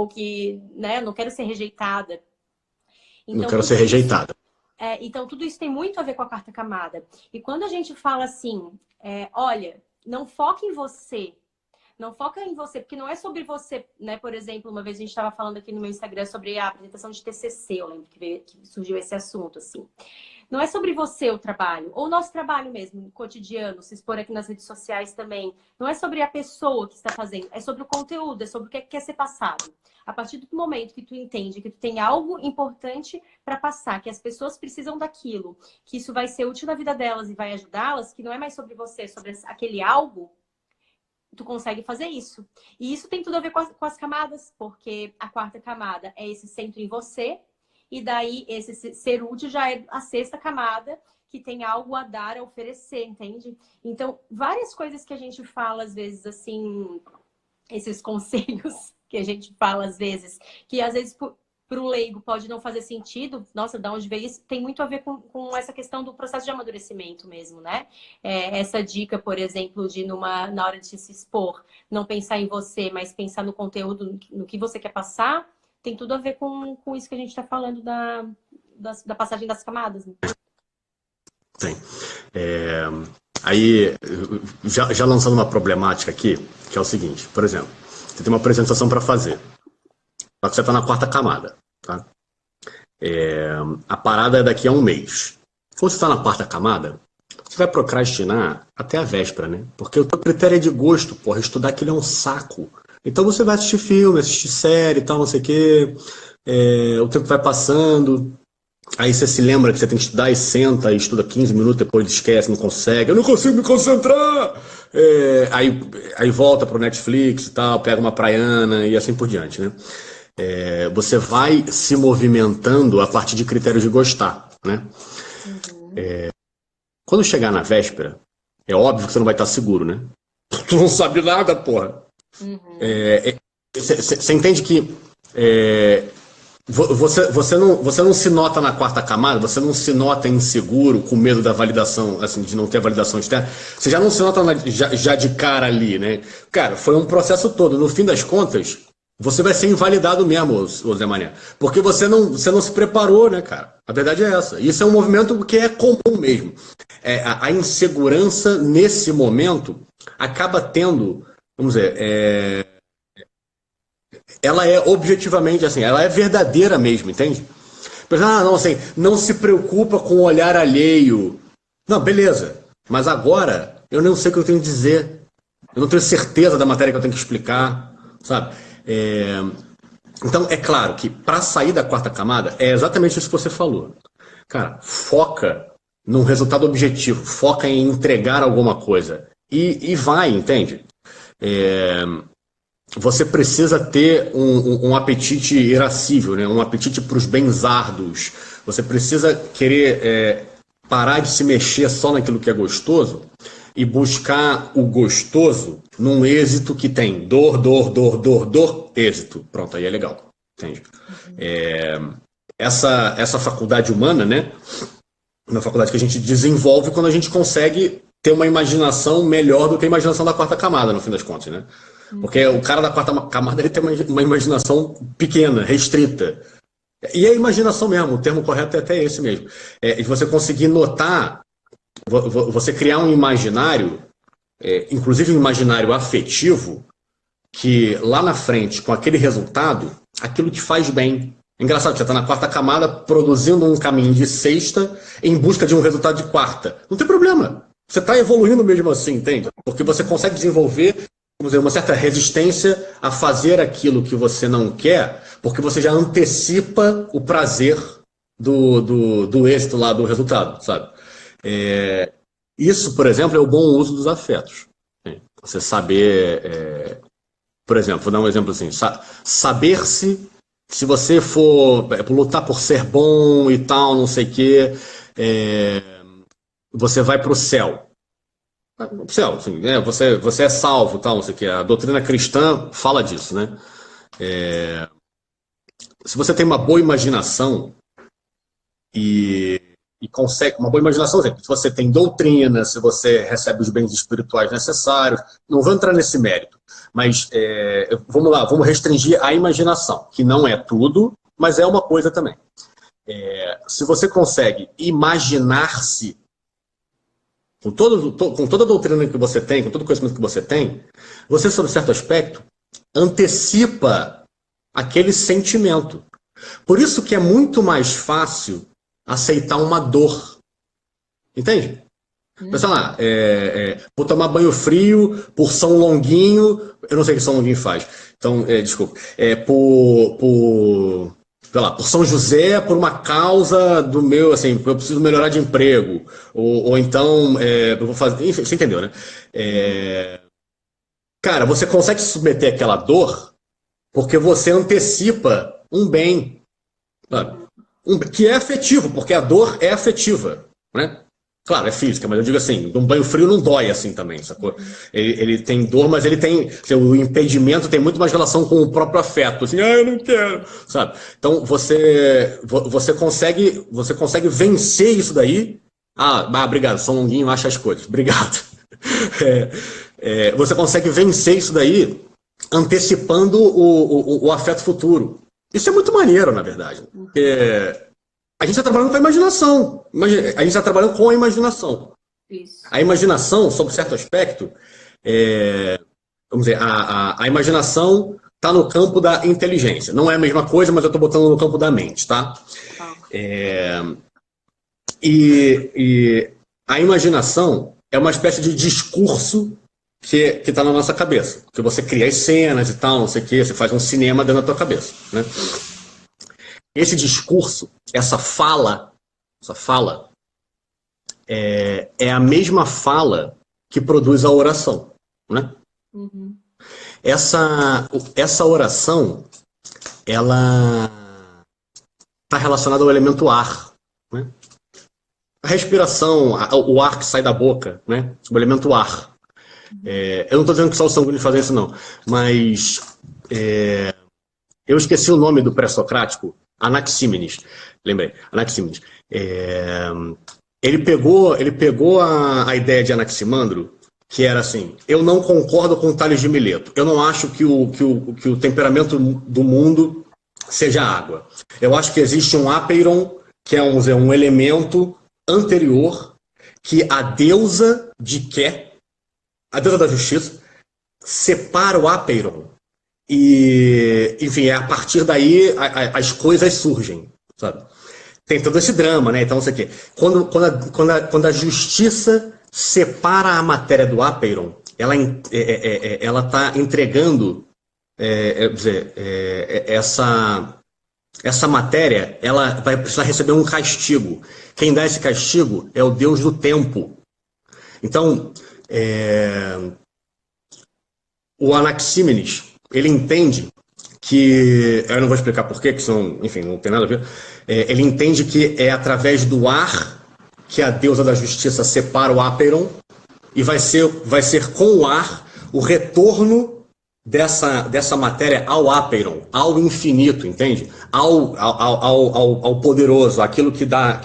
que né, eu não quero ser rejeitada. Então, não quero ser rejeitada. Então, tudo isso tem muito a ver com a quarta camada. E quando a gente fala assim, olha, não foca em você. Não foca em você, porque não é sobre você, né? Por exemplo, uma vez a gente estava falando aqui no meu Instagram sobre a apresentação de TCC, eu lembro que surgiu esse assunto, assim. Não é sobre você o trabalho, ou o nosso trabalho mesmo, no cotidiano, se expor aqui nas redes sociais também. Não é sobre a pessoa que está fazendo, é sobre o conteúdo, é sobre o que quer ser passado. A partir do momento que tu entende que tu tem algo importante para passar, que as pessoas precisam daquilo, que isso vai ser útil na vida delas e vai ajudá-las, que não é mais sobre você, é sobre aquele algo, tu consegue fazer isso. E isso tem tudo a ver com as camadas, porque a quarta camada é esse centro em você, e daí esse ser útil já é a sexta camada, que tem algo a dar, a oferecer, entende? Então, várias coisas que a gente fala, às vezes, assim, esses conselhos que a gente fala, às vezes, que às vezes para o leigo pode não fazer sentido, nossa, de onde veio isso, tem muito a ver com essa questão do processo de amadurecimento mesmo, né? Essa dica, por exemplo, de na hora de se expor, não pensar em você, mas pensar no conteúdo, no que você quer passar, tem tudo a ver com isso que a gente está falando da passagem das camadas. Né? Sim. Aí, já lançando uma problemática aqui, que é o seguinte, por exemplo, você tem uma apresentação para fazer. Só que você está na quarta camada, tá? A parada é daqui a um mês. Quando você está na quarta camada, você vai procrastinar até a véspera, né? Porque o teu critério é de gosto, porra. Estudar aquilo é um saco. Então você vai assistir filme, assistir série e tal, não sei o quê. O tempo vai passando. Aí você se lembra que você tem que estudar e senta e estuda 15 minutos, depois esquece, não consegue. Eu não consigo me concentrar! Aí volta pro Netflix e tal, pega uma praiana e assim por diante, né? Você vai se movimentando a partir de critérios de gostar, né? Uhum. Quando chegar na véspera, é óbvio que você não vai estar seguro, né? Tu não sabe nada, porra. Uhum. Você entende que você não se nota na quarta camada, você não se nota inseguro, com medo da validação, assim, de não ter validação externa. Você já não se nota já de cara ali, né? Cara, foi um processo todo. No fim das contas, você vai ser invalidado mesmo, Zé Mané. Porque você não se preparou, né, cara? A verdade é essa. Isso é um movimento que é comum mesmo. A insegurança, nesse momento, acaba tendo, vamos dizer, ela é objetivamente assim, ela é verdadeira mesmo, entende? Não, assim, não se preocupa com o olhar alheio. Não, beleza. Mas agora, eu não sei o que eu tenho que dizer. Eu não tenho certeza da matéria que eu tenho que explicar, sabe? Então, é claro que para sair da quarta camada, é exatamente isso que você falou. Cara, foca num resultado objetivo, foca em entregar alguma coisa. E vai, entende? Você precisa ter um apetite irascível, né? Um apetite para os benzardos. Você precisa querer parar de se mexer só naquilo que é gostoso e buscar o gostoso num êxito que tem dor, êxito. Pronto, aí é legal. Entende? Essa faculdade humana, né? Uma faculdade que a gente desenvolve quando a gente consegue ter uma imaginação melhor do que a imaginação da quarta camada, no fim das contas, né? Porque o cara da quarta camada ele tem uma imaginação pequena, restrita. E é imaginação mesmo, o termo correto é até esse mesmo. E você conseguir notar, você criar um imaginário, inclusive um imaginário afetivo, que lá na frente, com aquele resultado, aquilo te faz bem. É engraçado que você está na quarta camada produzindo um caminho de sexta em busca de um resultado de quarta. Não tem problema. Você está evoluindo mesmo assim, entende? Porque você consegue desenvolver vamos dizer, uma certa resistência a fazer aquilo que você não quer, porque você já antecipa o prazer do êxito lá, do resultado, sabe? Isso, por exemplo, é o bom uso dos afetos. Você saber, por exemplo, vou dar um exemplo assim, saber-se, se você for lutar por ser bom e tal, não sei o quê, você vai para o céu. O céu, assim, você é salvo, tal, não sei o quê. A doutrina cristã fala disso, né? Se você tem uma boa imaginação e consegue, uma boa imaginação, se você tem doutrina, se você recebe os bens espirituais necessários, não vou entrar nesse mérito, mas vamos lá, vamos restringir a imaginação, que não é tudo, mas é uma coisa também. Se você consegue imaginar-se com toda a doutrina que você tem, com todo o conhecimento que você, sob certo aspecto, antecipa aquele sentimento. Por isso que é muito mais fácil aceitar uma dor. Entende? Pensa lá, vou tomar banho frio por São Longuinho, eu não sei o que São Longuinho faz. Então, desculpa, por São José, por uma causa do meu, assim, eu preciso melhorar de emprego, ou então, eu vou fazer, enfim, você entendeu, né? Cara, você consegue submeter aquela dor porque você antecipa um bem, sabe? Que é afetivo, porque a dor é afetiva, né? Claro, é física, mas eu digo assim, um banho frio não dói assim também, sacou? Ele tem dor, mas ele tem, assim, o impedimento tem muito mais relação com o próprio afeto, assim, eu não quero, sabe? Então você consegue vencer isso daí. Obrigado, São Longuinho acha as coisas, obrigado. Você consegue vencer isso daí antecipando o afeto futuro. Isso é muito maneiro, na verdade. Porque a gente está trabalhando com a imaginação. A gente está trabalhando com a imaginação. Isso. A imaginação, sob certo aspecto, vamos dizer, a imaginação está no campo da inteligência. Não é a mesma coisa, mas eu estou botando no campo da mente, tá? E a imaginação é uma espécie de discurso que está na nossa cabeça. Que você cria as cenas e tal, não sei o quê, você faz um cinema dentro da tua cabeça, né? Esse discurso, essa fala é a mesma fala que produz a oração, né? Uhum. Essa oração, ela está relacionada ao elemento ar, né? A respiração, o ar que sai da boca, né? O elemento ar. Eu não estou dizendo que só os sanguíneos fazem isso, não. Mas eu esqueci o nome do pré-socrático, Anaxímenes. Lembrei, Anaxímenes. Ele pegou a ideia de Anaximandro, que era assim: eu não concordo com Tales de Mileto. Eu não acho que o temperamento do mundo seja água. Eu acho que existe um apeiron, que é um elemento anterior, que a deusa de Ké, a deusa da justiça, separa o apeiron. E, enfim, a partir daí as coisas surgem, sabe? Tem todo esse drama, né? Então, não sei o quê. Quando a justiça separa a matéria do apeiron, ela está entregando, essa matéria, ela vai precisar receber um castigo. Quem dá esse castigo é o Deus do tempo. Então, o Anaxímenes, ele entende que, eu não vou explicar porquê, que são, enfim, não tem nada a ver, ele entende que é através do ar que a deusa da justiça separa o apeiron, e vai ser com o ar o retorno dessa matéria ao apeiron, ao infinito, entende? Ao poderoso, aquilo da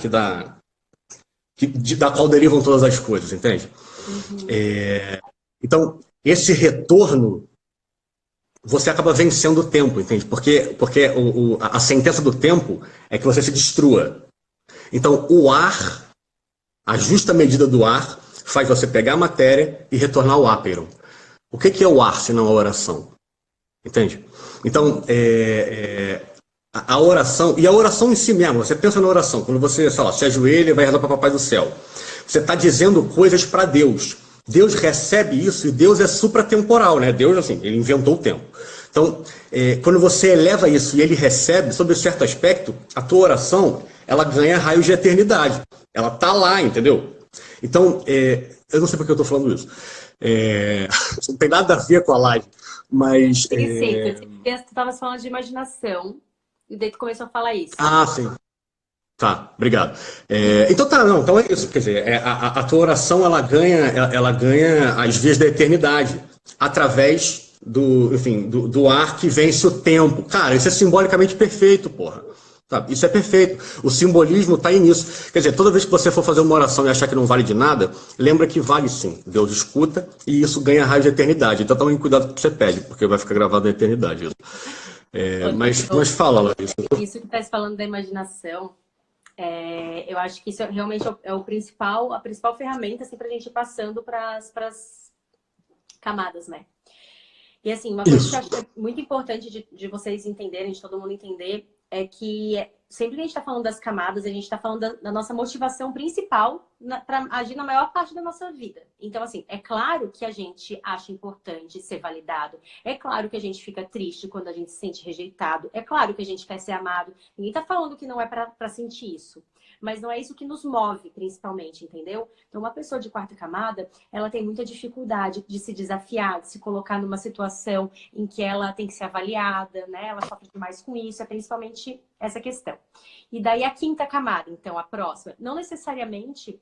qual derivam todas as coisas, entende? Uhum. Então, esse retorno, você acaba vencendo o tempo, entende? Porque a sentença do tempo é que você se destrua. Então, o ar, a justa medida do ar, faz você pegar a matéria e retornar ao apeiron. O que é o ar, se não a oração? Entende? Então, a oração, e a oração em si mesmo, você pensa na oração, quando você, sei lá, se ajoelha e vai rezar para o Papai do Céu, você está dizendo coisas para Deus. Deus recebe isso e Deus é supratemporal, né? Deus, assim, ele inventou o tempo. Então, quando você eleva isso e ele recebe, sob um certo aspecto, a tua oração, ela ganha raios de eternidade. Ela tá lá, entendeu? Então, eu não sei por que eu tô falando isso. Não tem nada a ver com a live, mas... Tu estavas falando de imaginação, e daí tu começou a falar isso. Ah, sim. Tá, obrigado. Então é isso. Quer dizer, a tua oração, ela ganha as vias da eternidade, através do ar que vence o tempo. Cara, isso é simbolicamente perfeito, porra. Sabe? Isso é perfeito. O simbolismo está aí nisso. Quer dizer, toda vez que você for fazer uma oração e achar que não vale de nada, lembra que vale sim. Deus escuta e isso ganha raio de eternidade. Então tome cuidado com o que você pede, porque vai ficar gravado na eternidade. Isso. Mas fala, Larissa. Isso que está falando da imaginação, eu acho que isso realmente é a principal ferramenta assim, para a gente ir passando para as camadas, né? E assim, uma coisa que eu acho que é muito importante de vocês entenderem, de todo mundo entender, é que sempre que a gente está falando das camadas, a gente está falando da nossa motivação principal para agir na maior parte da nossa vida. Então, assim, é claro que a gente acha importante ser validado. É claro que a gente fica triste quando a gente se sente rejeitado. É claro que a gente quer ser amado. Ninguém está falando que não é para sentir isso. Mas não é isso que nos move, principalmente, entendeu? Então, uma pessoa de quarta camada, ela tem muita dificuldade de se desafiar, de se colocar numa situação em que ela tem que ser avaliada, né? Ela sofre demais com isso, é principalmente essa questão. E daí a quinta camada, então, a próxima. Não necessariamente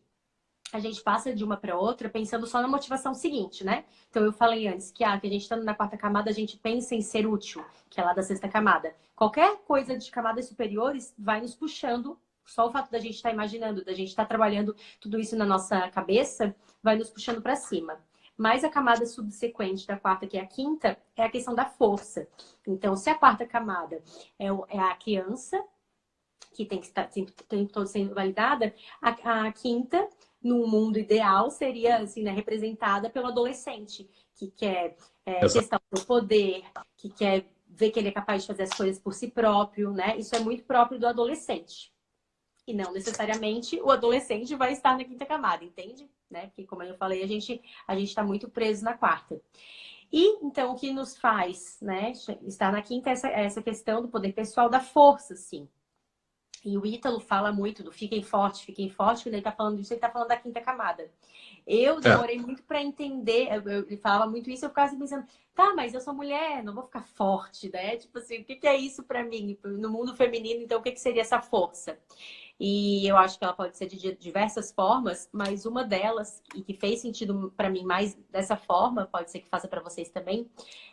a gente passa de uma para outra pensando só na motivação seguinte, né? Então, eu falei antes que a gente estando na quarta camada, a gente pensa em ser útil, que é lá da sexta camada. Qualquer coisa de camadas superiores vai nos puxando. Só o fato da gente estar imaginando, da gente estar trabalhando tudo isso na nossa cabeça, vai nos puxando para cima. Mas a camada subsequente da quarta, que é a quinta, é a questão da força. Então, se a quarta camada é a criança, que tem que estar sempre todo sendo validada, a quinta, no mundo ideal, seria assim, né, representada pelo adolescente, que quer testar o seu poder, que quer ver que ele é capaz de fazer as coisas por si próprio, né? Isso é muito próprio do adolescente. E não necessariamente o adolescente vai estar na quinta camada, entende? Né? Porque, como eu falei, a gente está muito preso na quarta. E, então, o que nos faz, né, estar na quinta é essa questão do poder pessoal, da força, sim. E o Ítalo fala muito do fiquem forte, quando ele está falando disso, ele está falando da quinta camada. Eu demorei muito para entender, ele falava muito isso, eu ficava assim pensando, tá, mas eu sou mulher, não vou ficar forte, né? Tipo assim, o que é isso para mim? No mundo feminino, então, o que seria essa força? E eu acho que ela pode ser de diversas formas, mas uma delas, e que fez sentido para mim mais dessa forma, pode ser que faça para vocês também,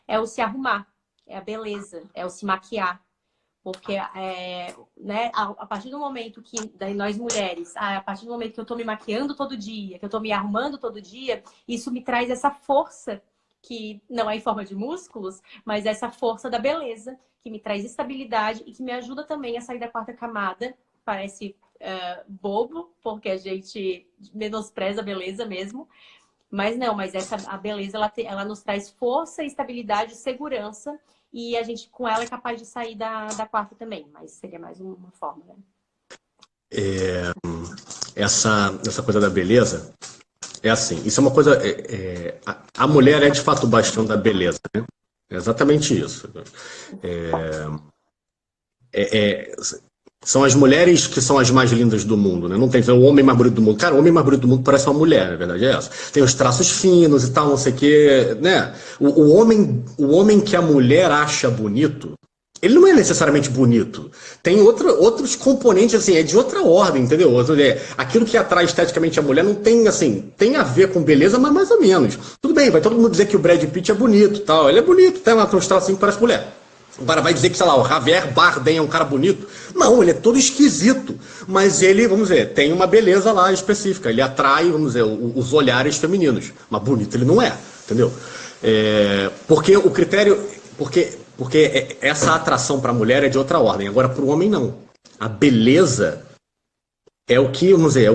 é o se arrumar, é a beleza, é o se maquiar. Porque né, a partir do momento que, daí nós mulheres, a partir do momento que eu tô me maquiando todo dia, que eu tô me arrumando todo dia, isso me traz essa força, que não é em forma de músculos, mas essa força da beleza, que me traz estabilidade e que me ajuda também a sair da quarta camada. Parece bobo, porque a gente menospreza a beleza mesmo. Mas não, mas a beleza, ela nos traz força, estabilidade, segurança. E a gente, com ela, é capaz de sair da quarta também. Mas seria mais uma forma, né? Essa coisa da beleza é assim. Isso é uma coisa... a mulher é, de fato, o bastião da beleza, né? É exatamente isso. São as mulheres que são as mais lindas do mundo, né? Não tem o homem mais bonito do mundo. Cara, o homem mais bonito do mundo parece uma mulher, na verdade é essa. Tem os traços finos e tal, não sei o quê, né? O homem que a mulher acha bonito, ele não é necessariamente bonito. Tem outros componentes, assim, é de outra ordem, entendeu? Aquilo que atrai esteticamente a mulher não tem, assim, tem a ver com beleza, mas mais ou menos. Tudo bem, vai todo mundo dizer que o Brad Pitt é bonito e tal. Ele é bonito, tem um traço assim que parece mulher. O cara vai dizer que, sei lá, o Javier Bardem é um cara bonito. Não, ele é todo esquisito. Mas ele, vamos dizer, tem uma beleza lá específica. Ele atrai, vamos dizer, os olhares femininos. Mas bonito ele não é, entendeu? Porque o critério... Porque essa atração para a mulher é de outra ordem. Agora, para o homem, não. A beleza é o que, vamos dizer,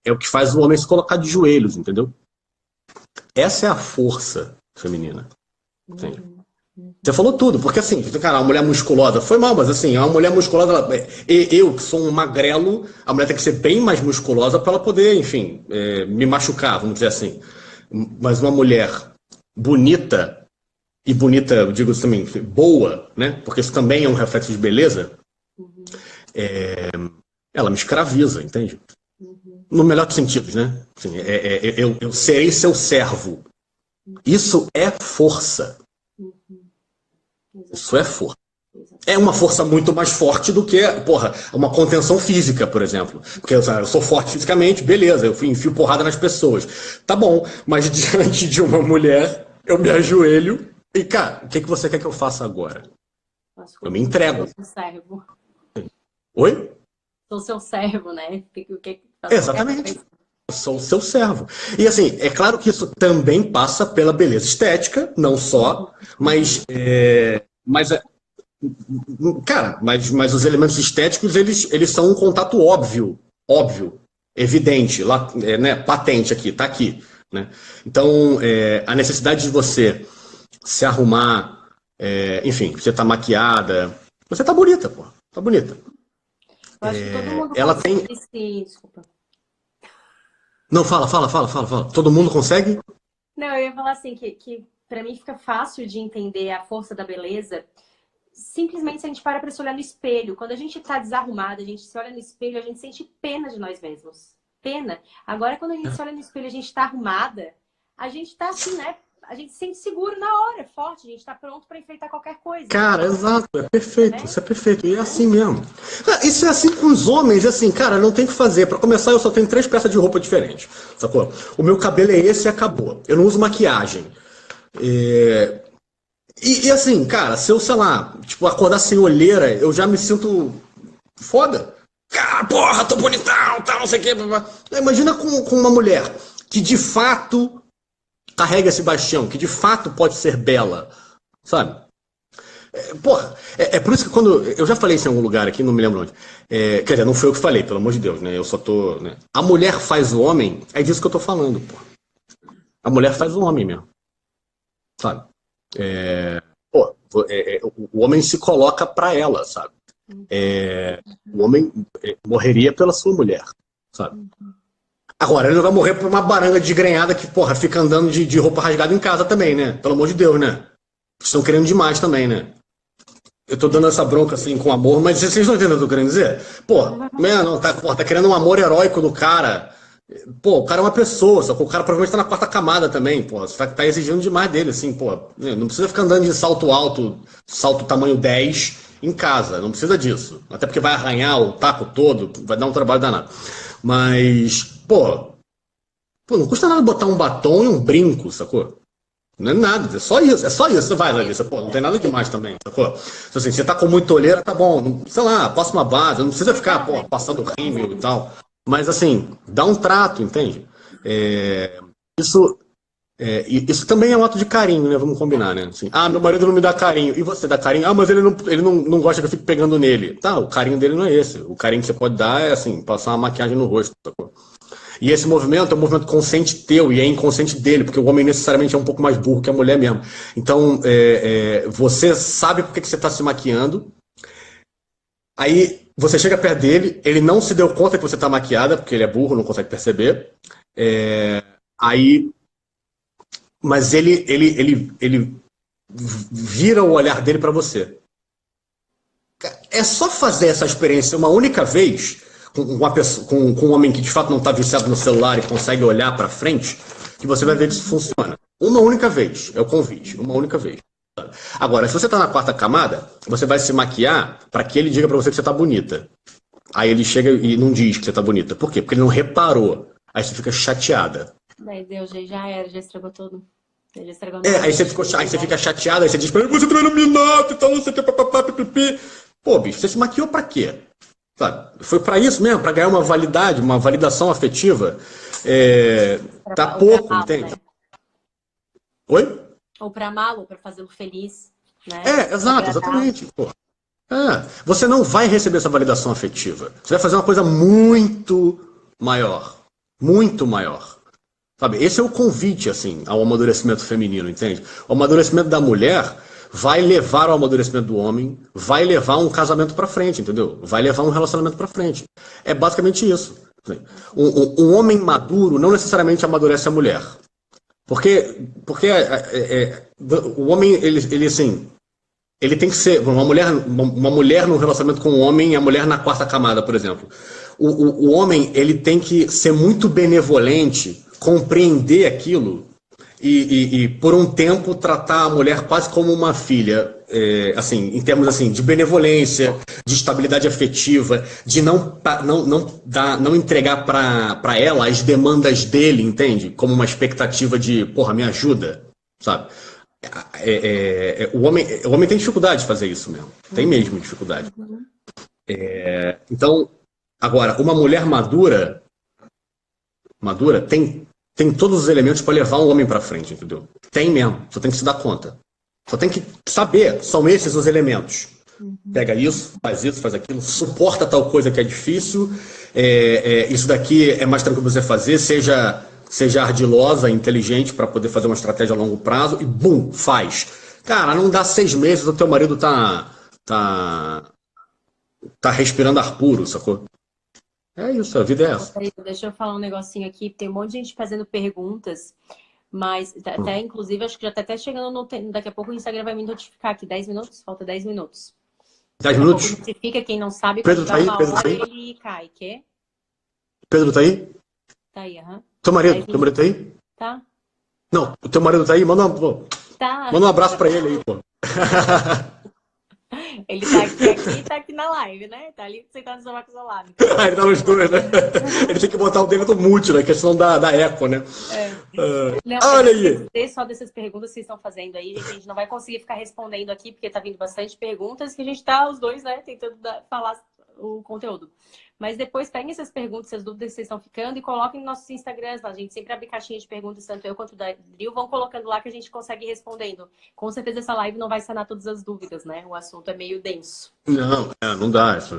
é o que faz o homem se colocar de joelhos, entendeu? Essa é a força feminina. Entende? Você falou tudo, porque assim, cara, uma mulher musculosa, foi mal, mas assim, uma mulher musculosa, eu que sou um magrelo, a mulher tem que ser bem mais musculosa para ela poder, enfim, me machucar, vamos dizer assim. Mas uma mulher bonita, e bonita, eu digo isso também, boa, né? Porque isso também é um reflexo de beleza, ela me escraviza, entende? No melhor dos sentidos, né? Assim, eu serei seu servo. Isso é força. Isso é força. É uma força muito mais forte do que, porra, uma contenção física, por exemplo. Porque eu sou forte fisicamente, beleza, eu enfio porrada nas pessoas. Tá bom, mas diante de uma mulher, eu me ajoelho e, cara, o que você quer que eu faça agora? Eu me entrego. Sou seu servo. Oi? Sou seu servo, né? Exatamente. Eu sou o seu servo. E assim, é claro que isso também passa pela beleza estética, não só, mas cara, mas os elementos estéticos, eles são um contato óbvio, evidente, lá, né, patente aqui, tá aqui, né? Então, a necessidade de você se arrumar, enfim, você tá maquiada, você tá bonita, pô, tá bonita. Eu acho que todo mundo ela tem... Desculpa. Não, fala. Todo mundo consegue? Não, eu ia falar assim, que pra mim fica fácil de entender a força da beleza simplesmente se a gente para se olhar no espelho. Quando a gente tá desarrumada, a gente se olha no espelho, a gente sente pena de nós mesmos. Pena. Agora, quando a gente se olha no espelho e a gente tá arrumada, a gente tá assim, né? A gente se sente seguro na hora, forte, a gente tá pronto pra enfrentar qualquer coisa. Cara, exato, é perfeito, isso é perfeito, e é assim mesmo. Isso é assim com os homens, assim, cara, não tem o que fazer. Pra começar, eu só tenho 3 peças de roupa diferentes, sacou? O meu cabelo é esse e acabou. Eu não uso maquiagem. E assim, cara, se eu, sei lá, tipo, acordar sem olheira, eu já me sinto foda. Cara, porra, tô bonitão, tal, não sei o quê. Imagina com uma mulher que de fato carrega esse bastião, que de fato pode ser bela, sabe? Porra, é por isso que quando... Eu já falei isso em algum lugar aqui, não me lembro onde. Quer dizer, não foi eu que falei, pelo amor de Deus, né? Eu só tô... Né? A mulher faz o homem, é disso que eu tô falando, porra. A mulher faz o homem mesmo, sabe? O homem se coloca pra ela, sabe? O homem morreria pela sua mulher, sabe? Agora, ele não vai morrer por uma baranga desgrenhada que, porra, fica andando de roupa rasgada em casa também, né? Pelo amor de Deus, né? Vocês estão querendo demais também, né? Eu tô dando essa bronca, assim, com amor, mas vocês estão entendendo o que eu tô querendo dizer? Pô, não, tá querendo um amor heróico do cara. Pô, o cara é uma pessoa, só que o cara provavelmente tá na 4ª camada também, pô. Você tá exigindo demais dele, assim, pô. Não precisa ficar andando de salto alto, salto tamanho 10 em casa, não precisa disso. Até porque vai arranhar o taco todo, vai dar um trabalho danado. Mas, pô, não custa nada botar um batom e um brinco, sacou? Não é nada, é só isso, vai, Larissa, pô, não tem nada demais também, sacou? Se assim, você tá com muita olheira, tá bom, sei lá, passa uma base, não precisa ficar, pô, passando rímel e tal. Mas, assim, dá um trato, entende? Isso também é um ato de carinho, né? Vamos combinar, né? Assim, meu marido não me dá carinho. E você dá carinho? Mas ele não gosta que eu fique pegando nele. Tá, o carinho dele não é esse. O carinho que você pode dar é, assim, passar uma maquiagem no rosto. Sacou? E esse movimento é um movimento consciente teu e é inconsciente dele, porque o homem necessariamente é um pouco mais burro que a mulher mesmo. Então, você sabe por que você está se maquiando. Aí você chega perto dele, ele não se deu conta que você está maquiada, porque ele é burro, não consegue perceber. Mas ele vira o olhar dele para você. É só fazer essa experiência uma única vez com um homem que de fato não está viciado no celular e consegue olhar para frente, que você vai ver que isso funciona. Uma única vez, é o convite, uma única vez. Agora, se você está na 4ª camada, você vai se maquiar para que ele diga para você que você está bonita. Aí ele chega e não diz que você está bonita. Por quê? Porque ele não reparou. Aí você fica chateada. Meu Deus, já era, já estragou tudo. Já estragou aí você fica chateada, aí você diz pra ele, você tá iluminado e tal, não sei o que, papapá, pipipi. Pô, bicho, você se maquiou pra quê? Sabe? Foi pra isso mesmo, pra ganhar uma validade, uma validação afetiva. Tá pouco, entende? Né? Oi? Ou pra amá-lo, pra fazê-lo feliz. Né? Exato, exatamente. Pô. Você não vai receber essa validação afetiva. Você vai fazer uma coisa muito maior. Muito maior. Sabe? Esse é o convite, assim, ao amadurecimento feminino, entende? O amadurecimento da mulher vai levar ao amadurecimento do homem, vai levar um casamento para frente, entendeu? Vai levar um relacionamento para frente. É basicamente isso. Um homem maduro não necessariamente amadurece a mulher. Porque o homem, ele assim, ele tem que ser uma mulher no relacionamento com um homem e a mulher na quarta camada, por exemplo. O homem, ele tem que ser muito benevolente, compreender aquilo e por um tempo tratar a mulher quase como uma filha, assim, em termos assim, de benevolência, de estabilidade afetiva, de não entregar para ela as demandas dele, entende? Como uma expectativa de, porra, me ajuda, sabe? O homem tem dificuldade de fazer isso mesmo. Tem mesmo dificuldade. Então, agora, uma mulher madura tem todos os elementos para levar um homem para frente, entendeu? Tem mesmo. Só tem que se dar conta. Só tem que saber. São esses os elementos. Pega isso, faz aquilo, suporta tal coisa que é difícil. Isso daqui é mais tranquilo você fazer, seja ardilosa, inteligente para poder fazer uma estratégia a longo prazo e bum, faz. Cara, não dá 6 meses, o teu marido tá respirando ar puro, sacou? É isso, a vida é essa. Deixa eu falar um negocinho aqui. Tem um monte de gente fazendo perguntas, mas até, inclusive, acho que já tá até chegando no tempo. Daqui a pouco o Instagram vai me notificar aqui. 10 minutos? Falta 10 minutos. 10 minutos? Notifica quem não sabe. Pedro tá aí? Pedro tá aí? Ele cai. Quê? Pedro tá aí? Tá aí, aham. Teu marido tá aí? Tá. Não, o teu marido tá aí? Manda um abraço pra ele aí, pô. Ele tá aqui e tá aqui na live, né? Tá ali sentado no sofá com o celular. Ele tá nos dois, né? Ele tem que botar o dele no mute, né? Que é senão da eco, né? Não, olha aí! Só dessas perguntas que vocês estão fazendo aí, a gente não vai conseguir ficar respondendo aqui, porque tá vindo bastante perguntas que a gente tá, os dois, né, tentando falar o conteúdo. Mas depois peguem essas perguntas, essas dúvidas que vocês estão ficando e coloquem nos nossos Instagrams lá. A gente sempre abre caixinha de perguntas, tanto eu quanto o Dario, vão colocando lá que a gente consegue ir respondendo. Com certeza essa live não vai sanar todas as dúvidas, né? O assunto é meio denso. Não dá. Isso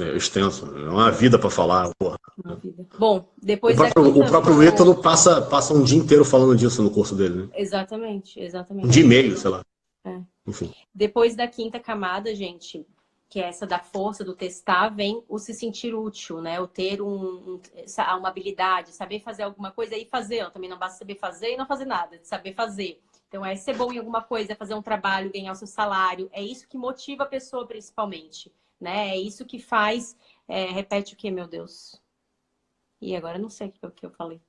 é extenso. É uma vida para falar, porra. Uma vida. Bom, depois o próprio Ítalo passa um dia inteiro falando disso no curso dele, né? Exatamente. Um dia e meio, sei lá. Enfim. Depois da quinta camada, gente, que é essa da força, do testar, vem o se sentir útil, né? O ter uma habilidade, saber fazer alguma coisa e fazer. Também não basta saber fazer e não fazer nada, saber fazer. Então, é ser bom em alguma coisa, fazer um trabalho, ganhar o seu salário. É isso que motiva a pessoa, principalmente, né? É isso que faz... repete o quê, meu Deus? E agora eu não sei o que eu falei.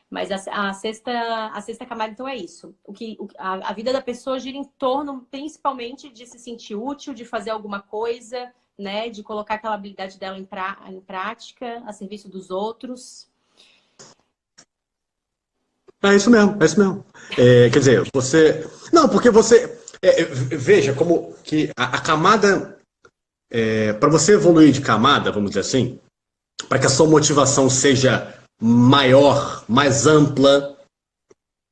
Mas a sexta camada, então, é isso. A vida da pessoa gira em torno, principalmente, de se sentir útil, de fazer alguma coisa, né? De colocar aquela habilidade dela em prática, a serviço dos outros. É isso mesmo. Quer dizer, você... Não, porque você... veja como que a camada... para você evoluir de camada, vamos dizer assim, para que a sua motivação seja maior, mais ampla,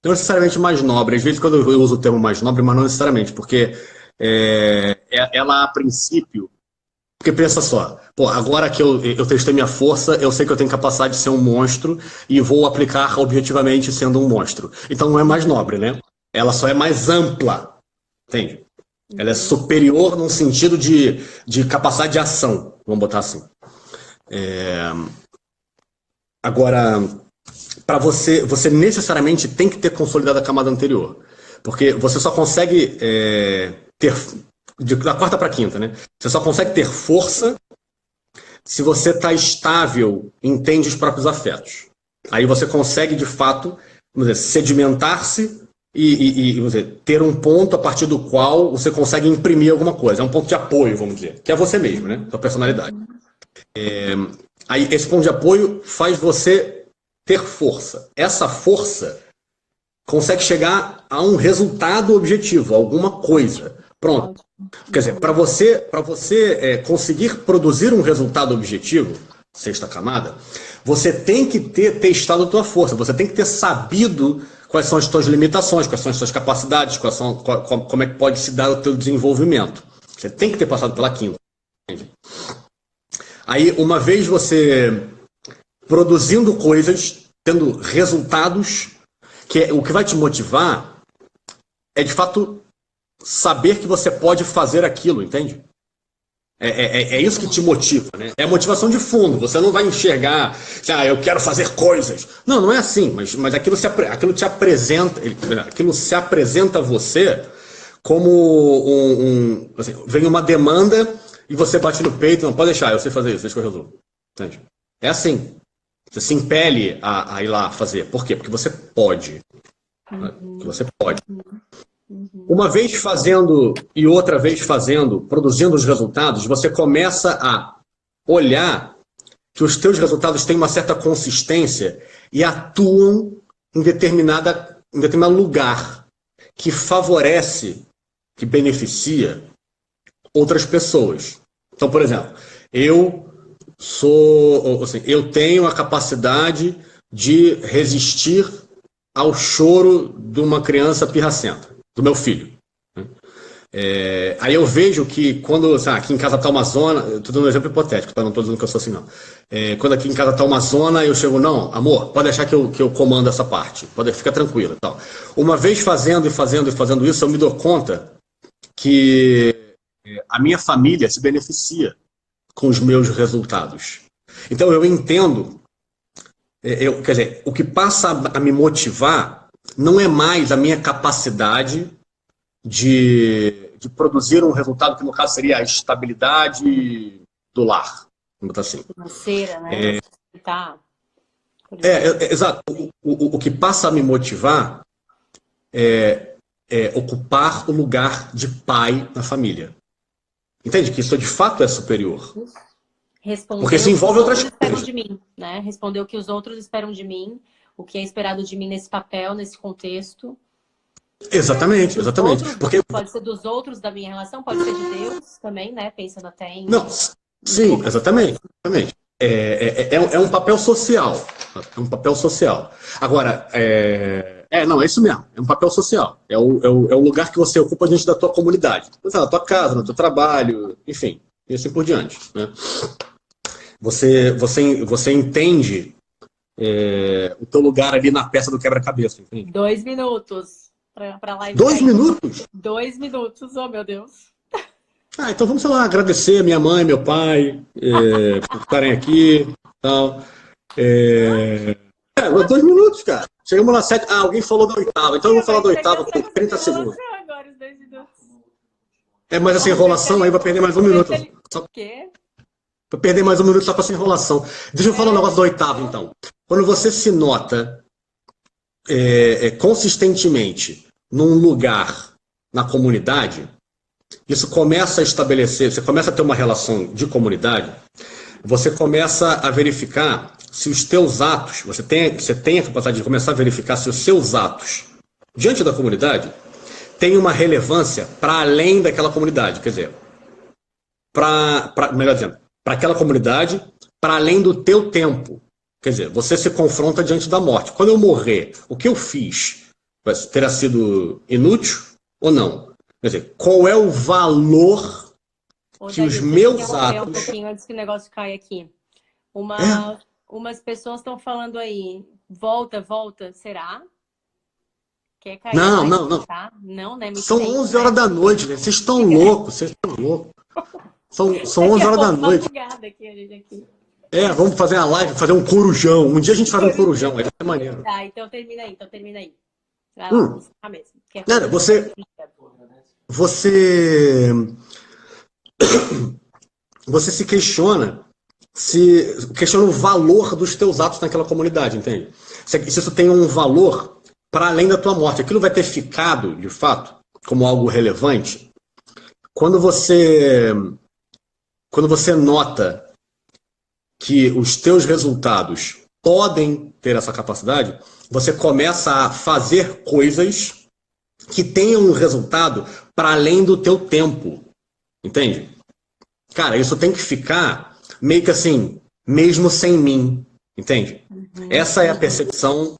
não necessariamente mais nobre. Às vezes quando eu uso o termo mais nobre, mas não necessariamente, porque ela a princípio, porque pensa só, pô, agora que eu testei minha força, eu sei que eu tenho capacidade de ser um monstro e vou aplicar objetivamente sendo um monstro. Então não é mais nobre, né? Ela só é mais ampla, entende? Ela é superior num sentido de capacidade de ação, vamos botar assim. Agora, para você necessariamente tem que ter consolidado a camada anterior. Porque você só consegue ter... Da quarta para quinta, né? Você só consegue ter força se você está estável, entende os próprios afetos. Aí você consegue, de fato, vamos dizer, sedimentar-se e vamos dizer, ter um ponto a partir do qual você consegue imprimir alguma coisa. É um ponto de apoio, vamos dizer, que é você mesmo, né? Sua personalidade. Aí esse ponto de apoio faz você ter força. Essa força consegue chegar a um resultado objetivo, alguma coisa. Pronto. Quer dizer, para você conseguir produzir um resultado objetivo, sexta camada, você tem que ter testado a tua força, você tem que ter sabido quais são as tuas limitações, quais são as tuas capacidades, como é que pode se dar o teu desenvolvimento. Você tem que ter passado pela quinta. Entende? Aí, uma vez você produzindo coisas, tendo resultados, o que vai te motivar é, de fato, saber que você pode fazer aquilo, entende? É isso que te motiva, né? É a motivação de fundo. Você não vai enxergar, eu quero fazer coisas. Não, não é assim, mas aquilo te apresenta, aquilo se apresenta a você como assim, vem uma demanda e você bate no peito, não pode deixar, eu sei fazer isso, deixa que eu resolvo. Entende? É assim. Você se impele a ir lá fazer. Por quê? Porque você pode. Porque você pode. Uma vez fazendo e outra vez fazendo, produzindo os resultados, você começa a olhar que os teus resultados têm uma certa consistência e atuam em determinado lugar que favorece, que beneficia outras pessoas. Então, por exemplo, eu tenho a capacidade de resistir ao choro de uma criança pirracenta, do meu filho. Aí eu vejo que quando aqui em casa está uma zona, estou dando um exemplo hipotético, não estou dizendo que eu sou assim, não. Quando aqui em casa está uma zona, eu chego, não, amor, pode deixar que eu comando essa parte, fica tranquilo. Tal. Uma vez fazendo isso, eu me dou conta que a minha família se beneficia com os meus resultados. Então eu entendo, quer dizer, o que passa a me motivar não é mais a minha capacidade de produzir um resultado que, no caso, seria a estabilidade do lar. Vamos botar assim. Financeira, né? Exato. O que passa a me motivar é ocupar o lugar de pai na família. Entende? Que isso, de fato, é superior. Porque isso envolve outras coisas. Esperam de mim, né? Responder o que os outros esperam de mim, o que é esperado de mim nesse papel, nesse contexto. Exatamente. Porque pode ser dos outros da minha relação, pode ser de Deus também, né? Pensando até em... Não, sim, exatamente. É um papel social. É um papel social. Agora, não, é isso mesmo. É um papel social. É o lugar que você ocupa diante da tua comunidade. Na tua casa, no teu trabalho, enfim. E assim por diante. Né? Você entende o teu lugar ali na peça do quebra-cabeça. 2 minutos para live. 2 minutos? 2 minutos, oh meu Deus. Então vamos, sei lá, agradecer a minha mãe, meu pai, por estarem aqui. Tal. 2 minutos, cara. Chegamos na 7. Alguém falou da 8ª. Então eu vou falar da 8ª por 30 segundos. Agora os 2 minutos. Mas essa enrolação aí vai perder mais 1 minuto. O quê? Vai perder mais 1 minuto só para essa enrolação. Deixa eu falar um negócio da 8ª, então. Quando você se nota consistentemente num lugar na comunidade, isso começa a estabelecer, você começa a ter uma relação de comunidade, você começa a verificar se os teus atos, você tem a capacidade de começar a verificar se os seus atos diante da comunidade têm uma relevância para além daquela comunidade, quer dizer, melhor dizendo, para aquela comunidade, para além do teu tempo. Quer dizer, você se confronta diante da morte. Quando eu morrer, o que eu fiz terá sido inútil ou não? Quer dizer, qual é o valor que os meus atos... Um pouquinho antes que o negócio caia aqui. Umas pessoas estão falando aí, volta, será? Quer cair? Não. Tá? Não, né? São 11 horas da noite, né? Vocês estão loucos, São 11 horas da noite. Vamos fazer uma live, fazer um corujão. Um dia a gente faz um corujão, aí vai ser maneiro. Tá, então termina aí. Vai lá, mesmo. Você se questiona o valor dos teus atos naquela comunidade, entende? Se isso tem um valor para além da tua morte. Aquilo vai ter ficado, de fato, como algo relevante quando você nota que os teus resultados podem ter essa capacidade, você começa a fazer coisas que tenham um resultado para além do teu tempo. Entende? Cara, isso tem que ficar meio que assim, mesmo sem mim. Entende? Essa é a percepção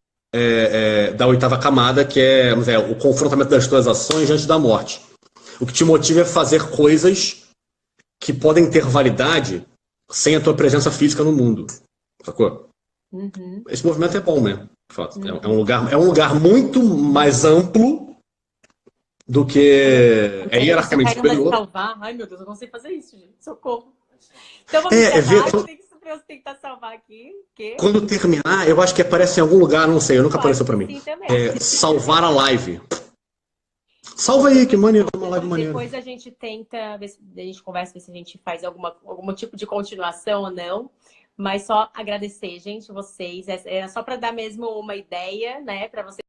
da 8ª camada, que é o confrontamento das tuas ações diante da morte. O que te motiva é fazer coisas que podem ter validade sem a tua presença física no mundo. Sacou? Esse movimento é bom, né? De fato. É um lugar muito mais amplo do que é Você hierarquicamente cai numa de superior. salvar. Ai, meu Deus, eu não sei fazer isso, gente. Socorro. Então vamos É, encerrar. Eu tenho que tentar salvar aqui. Que? quando terminar, eu acho que aparece em algum lugar, não sei, nunca Pode apareceu pra ser mim. sim também. Salvar a live. Salva aí, que maneiro, uma live maneira. Depois a gente tenta, a gente conversa, ver se a gente faz algum tipo de continuação ou não. Mas só agradecer, gente, vocês. Era só para dar mesmo uma ideia, né, para vocês